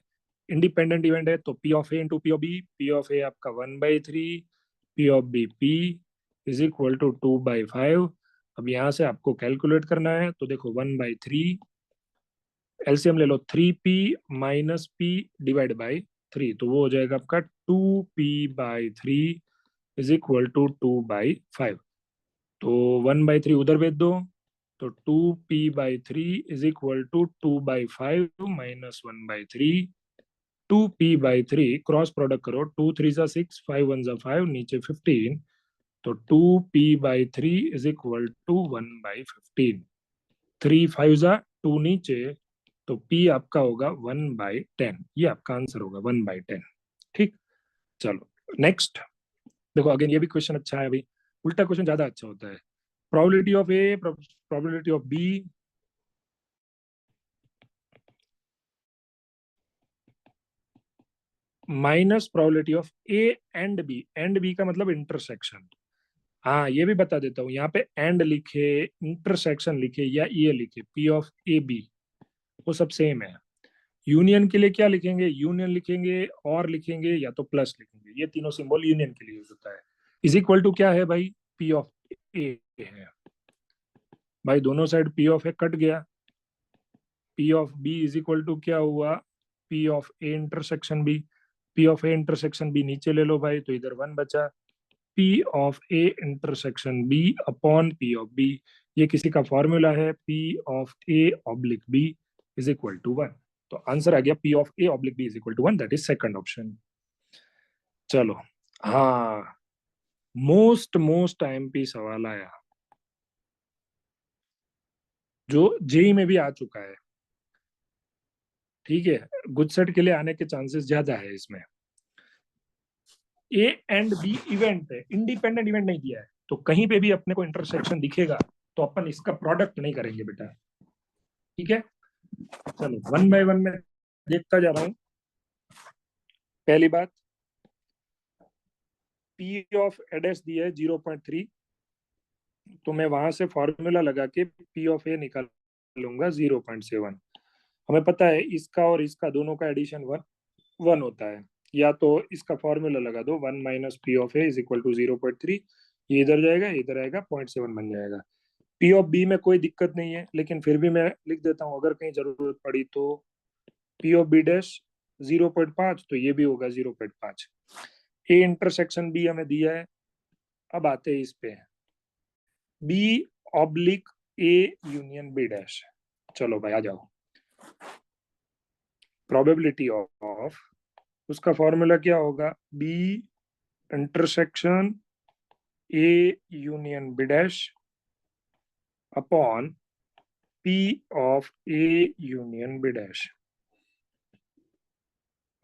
इंडिपेंडेंट इवेंट है तो P of A into P of A आपका 1/3, P of B P is equal to 2/5। अब यहाँ से आपको कैलकुलेट करना है, तो देखो 1/3, एलसीएम ले लो, 3p - p डिवाइड बाई 3, तो वो हो जाएगा आपका 2p/3 इज इक्वल टू 2/5। तो 1/3 उधर भेज दो, तो 2p/3 is equal to 2/5 minus 1/3। 2p/3 cross product करो, 2 3 6, 5 1 5, नीचे 15, तो 2p/3 इज इक्वल टू 1/15। 3 5 2 नीचे, तो p आपका होगा 1/10। ये आपका आंसर होगा 1/10। ठीक, चलो नेक्स्ट। देखो अगेन ये भी क्वेश्चन अच्छा है अभी, उल्टा क्वेश्चन ज्यादा अच्छा होता है। Probability of A, probability of B minus probability of A and B. And B का मतलब इंटरसेक्शन। हाँ ये भी बता देता हूँ, यहाँ पे एंड लिखे, इंटरसेक्शन लिखे या ये लिखे, पी ऑफ ए बी वो सब सेम है। यूनियन के लिए क्या लिखेंगे, यूनियन लिखेंगे और लिखेंगे या तो प्लस लिखेंगे, ये तीनों सिंबल यूनियन के लिए यूज होता है। इज इक्वल टू क्या है भाई, पी ऑफ ए है भाई, दोनों side P of A cut गया। P of B is equal to क्या हुआ, P of A intersection B. P of A intersection B नीचे ले लो भाई, तो इधर 1 बचा। P of A intersection B upon P of B, ये किसी का फॉर्मूला है, P of A oblique B is equal to 1। तो आंसर आ गया P of A oblique B is equal to 1, that is second option. चलो, हाँ, most most IMP सवाल आया जो जेई में भी आ चुका है। ठीक है, गुडसेट के लिए आने के चांसेस ज्यादा है इसमें। ए एंड बी इवेंट है, इंडिपेंडेंट इवेंट नहीं दिया है, तो कहीं पे भी अपने को इंटरसेक्शन दिखेगा तो अपन इसका प्रोडक्ट नहीं करेंगे बेटा। ठीक है, चलो वन बाय वन में देखता जा रहा हूं। पहली बात, पी ऑफ एडेस दिया है 0.3, तो मैं वहां से फॉर्मूला लगा के पी ऑफ ए निकाल लूंगा 0.7। हमें पता है इसका और इसका दोनों का एडिशन 1 होता है, या तो इसका फॉर्मूला लगा दो 1 minus P of A is equal to 0.3, ये इधर जाएगा, इधर आएगा, 0.7 बन जाएगा। पी ऑफ बी में कोई दिक्कत नहीं है, लेकिन फिर भी मैं लिख देता हूँ अगर कहीं जरूरत पड़ी तो। पी ऑफ बी डैश 0.5, तो ये भी होगा 0.5। ए इंटरसेक्शन बी हमें दिया है। अब आते हैं इस पे, B oblique A union B dash. चलो भाई आ जाओ। प्रोबेबिलिटी ऑफ, उसका फॉर्मूला क्या होगा, B intersection A union B dash upon P of A union B dash.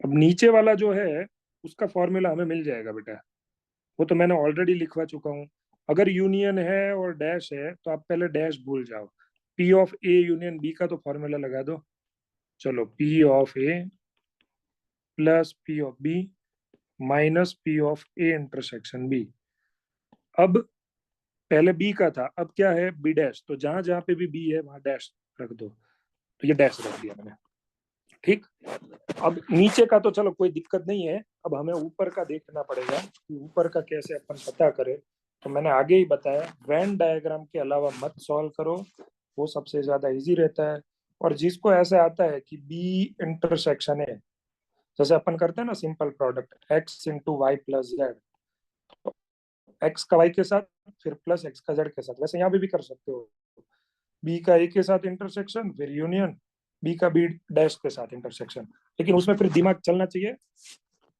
अब नीचे वाला जो है उसका फॉर्मूला हमें मिल जाएगा बेटा, वो तो मैंने ऑलरेडी लिखवा चुका हूँ। अगर यूनियन है और डैश है तो आप पहले डैश भूल जाओ। P of A union B का तो फॉर्मूला लगा दो। चलो, P of A plus P of B minus P of A intersection B. अब पहले बी का था, अब क्या है, बी डैश, तो जहां जहां पे भी बी है वहां डैश रख दो, तो ये डैश रख दिया मैंने। ठीक, अब नीचे का तो चलो कोई दिक्कत नहीं है, अब हमें ऊपर का देखना पड़ेगा कि ऊपर का कैसे अपन पता करें। तो मैंने आगे ही बताया, वेन डायग्राम के अलावा मत सॉल्व करो, वो सबसे ज्यादा इजी रहता है। और जिसको ऐसे आता है कि बी इंटरसेक्शन है, जैसे अपन करते हैं ना simple product X into Y plus Z, X का वाई के साथ फिर प्लस एक्स का जेड के साथ, वैसे यहाँ भी कर सकते हो। बी का ए के साथ इंटरसेक्शन फिर यूनियन, बी का बी डैश के साथ इंटरसेक्शन, लेकिन उसमें फिर दिमाग चलना चाहिए।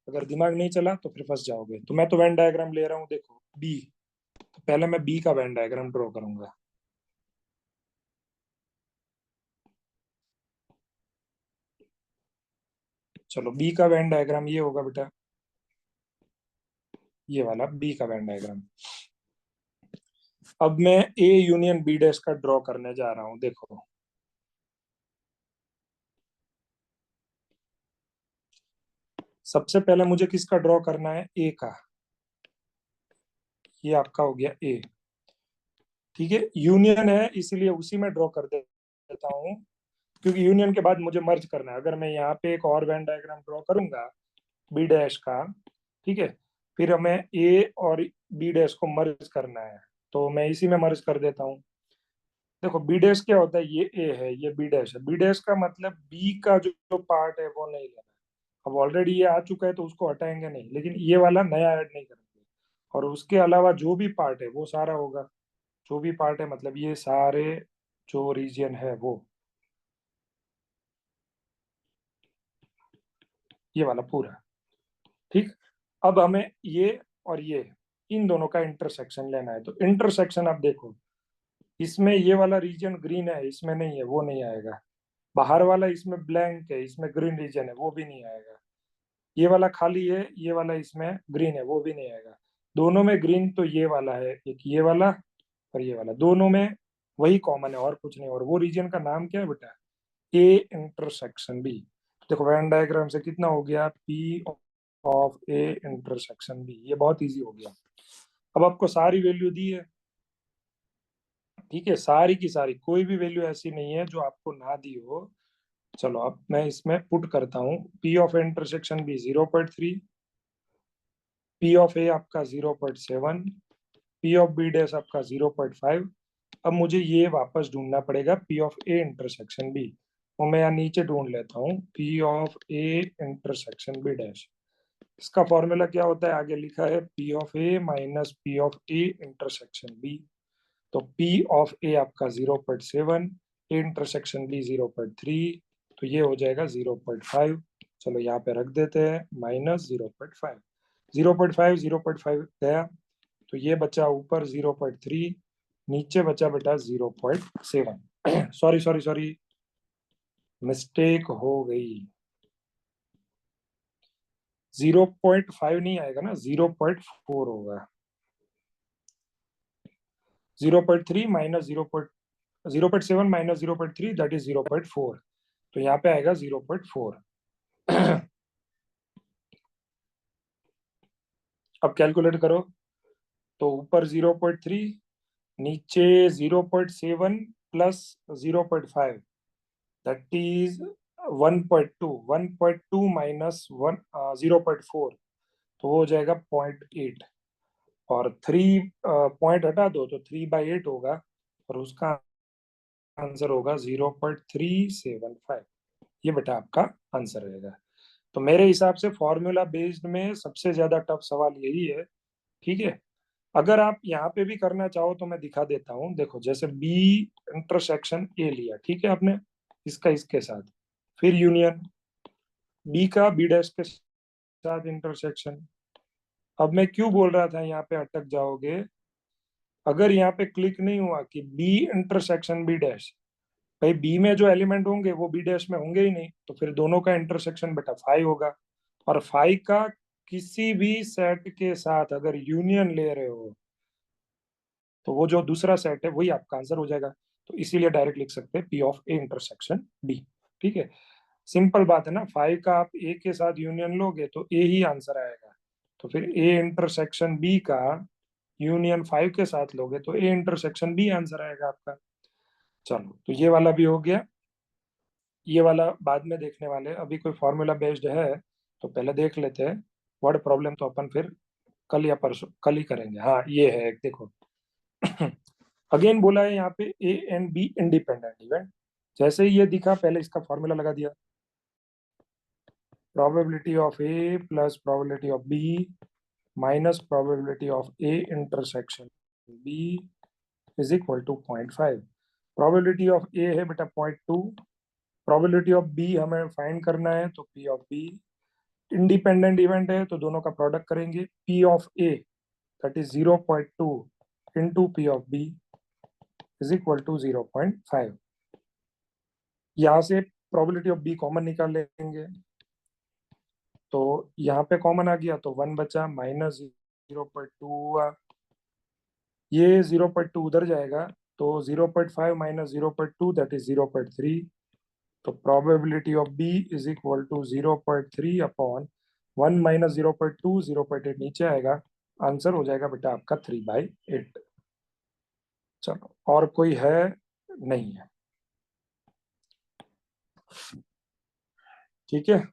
अगर दिमाग नहीं चला तो फिर फंस जाओगे। तो मैं तो वेन डायग्राम ले रहा हूँ, देखो बी, तो पहले मैं बी का वेन डायग्राम ड्रॉ करूंगा। चलो बी का वेन डायग्राम ये होगा बेटा, ये वाला बी का वेन डायग्राम। अब मैं ए यूनियन बी डैश का ड्रॉ करने जा रहा हूँ, देखो सबसे पहले मुझे किसका ड्रॉ करना है, ए का। ये आपका हो गया ए। ठीक है, यूनियन है इसीलिए उसी में ड्रॉ कर देता हूँ, क्योंकि यूनियन के बाद मुझे मर्ज करना है। अगर मैं यहाँ पे एक और वेन डायग्राम ड्रॉ करूंगा बी डैश का, ठीक है, फिर हमें ए और बी डैश को मर्ज करना है, तो मैं इसी में मर्ज कर देता हूँ। देखो बी डैश क्या होता है, ये ए है, ये बी डैश है। बी डैश का मतलब बी का जो पार्ट है वो नहीं लेना, अब ऑलरेडी ये आ चुका है तो उसको हटाएंगे नहीं, लेकिन ये वाला नया ऐड नहीं करेंगे। और उसके अलावा जो भी पार्ट है वो सारा होगा। जो भी पार्ट है मतलब ये सारे जो रीजन है वो, ये वाला पूरा। ठीक। अब हमें ये और ये, इन दोनों का इंटरसेक्शन लेना है। तो इंटरसेक्शन आप देखो, इसमें ये वाला रीजन ग्रीन है, इसमें नहीं है, वो नहीं आएगा। बाहर वाला इसमें ब्लैंक है, इसमें ग्रीन रीजन है, वो भी नहीं आएगा। ये वाला खाली है, ये वाला इसमें ग्रीन है, वो भी नहीं आएगा। दोनों में ग्रीन तो ये वाला है, एक ये वाला और ये वाला, दोनों में वही कॉमन है और कुछ नहीं। और वो रीजन का नाम क्या है बेटा? A intersection B. देखो वेन डायग्राम से कितना हो गया, P of A intersection B, ये बहुत इजी हो गया। अब आपको सारी वैल्यू दी है, ठीक है, सारी की सारी, कोई भी वैल्यू ऐसी नहीं है जो आपको ना दी हो। चलो अब मैं इसमें पुट करता हूँ, P of intersection B 0.3, P of A आपका 0.7, पी ऑफ बी डैश आपका 0.5। अब मुझे ये वापस ढूंढना पड़ेगा P of A intersection B. तो मैं यहाँ नीचे ढूंढ लेता हूँ P of A intersection B dash. इसका फॉर्मूला क्या होता है, आगे लिखा है P of A minus P of A intersection B. तो पी ऑफ ए आपका 0.7, ए इंटरसेक्शन बी 0.3, तो ये हो जाएगा 0.5। चलो यहाँ पे रख देते हैं माइनस 0.5। 0.5 0.5 गया, तो ये बचा ऊपर 0.3, नीचे बचा बेटा 0.7। सॉरी सॉरी सॉरी, मिस्टेक हो गई। 0.5 नहीं आएगा ना, 0.4 होगा। 0.3 माइनस 0.7 माइनस 0.3 दैट इज 0.4। तो यहाँ पे आएगा 0.4। अब कैलकुलेट करो, तो ऊपर 0.3, नीचे 0.7 प्लस 0.5 दैट इज 1.2। 1.2 माइनस 0.4, तो वो हो जाएगा 0.8। और 3 पॉइंट हटा दो तो 3/8 होगा, और उसका आंसर होगा 0.375। ये बेटा आपका आंसर रहेगा। तो मेरे हिसाब से फॉर्मूला बेस्ड में सबसे ज्यादा टफ सवाल यही है। ठीक है। अगर आप यहाँ पे भी करना चाहो तो मैं दिखा देता हूँ। देखो जैसे बी इंटरसेक्शन ए लिया, ठीक है आपने, इसका इसके साथ, फिर यूनियन बी का बी डैश के साथ इंटरसेक्शन। अब मैं क्यों बोल रहा था यहाँ पे अटक जाओगे, अगर यहाँ पे क्लिक नहीं हुआ कि बी इंटरसेक्शन बी डैश, भाई बी में जो एलिमेंट होंगे वो बी डैश में होंगे ही नहीं, तो फिर दोनों का इंटरसेक्शन बेटा फाइव होगा। और फाइव का किसी भी सेट के साथ अगर यूनियन ले रहे हो तो वो जो दूसरा सेट है वही आपका आंसर हो जाएगा। तो इसीलिए डायरेक्ट लिख सकते हैं P of A intersection B. ठीक है, सिंपल बात है ना, फाइव का आप ए के साथ यूनियन लोगे तो ए ही आंसर आएगा। तो फिर ए इंटरसेक्शन बी का यूनियन फाइव के साथ लोगे तो ए इंटरसेक्शन बी आंसर आएगा आपका। चलो तो ये वाला भी हो गया। ये वाला बाद में देखने वाले, अभी कोई फॉर्मूला बेस्ड है तो पहले देख लेते हैं। वर्ड प्रॉब्लम तो अपन फिर कल या परसों, कल ही करेंगे। हाँ ये है एक, देखो। अगेन बोला है यहाँ पे A and B independent event. जैसे ही ये दिखा पहले इसका फॉर्मूला लगा दिया, probability of A plus probability of B minus probability of A intersection B is equal to 0.5। Probability of A है बेटा 0.2, प्रोबेबिलिटी ऑफ बी हमें फाइंड करना है, तो P of B, independent event है तो दोनों का प्रोडक्ट करेंगे, P of A that is 0.2 into P of B is equal to 0.5। यहाँ से प्रोबेबिलिटी ऑफ बी कॉमन निकाल लेंगे, तो यहाँ पे कॉमन आ गया तो 1 बचा, माइनस 0.2 हुआ, ये 0.2 उधर जाएगा, तो 0.5 माइनस 0.2 दैट इज 0.3। तो probability of B is equal to 0.3 upon 1 minus 0.2, 0.8 नीचे आएगा, आंसर हो जाएगा बेटा आपका 3/8। चलो और कोई है? नहीं है। ठीक है।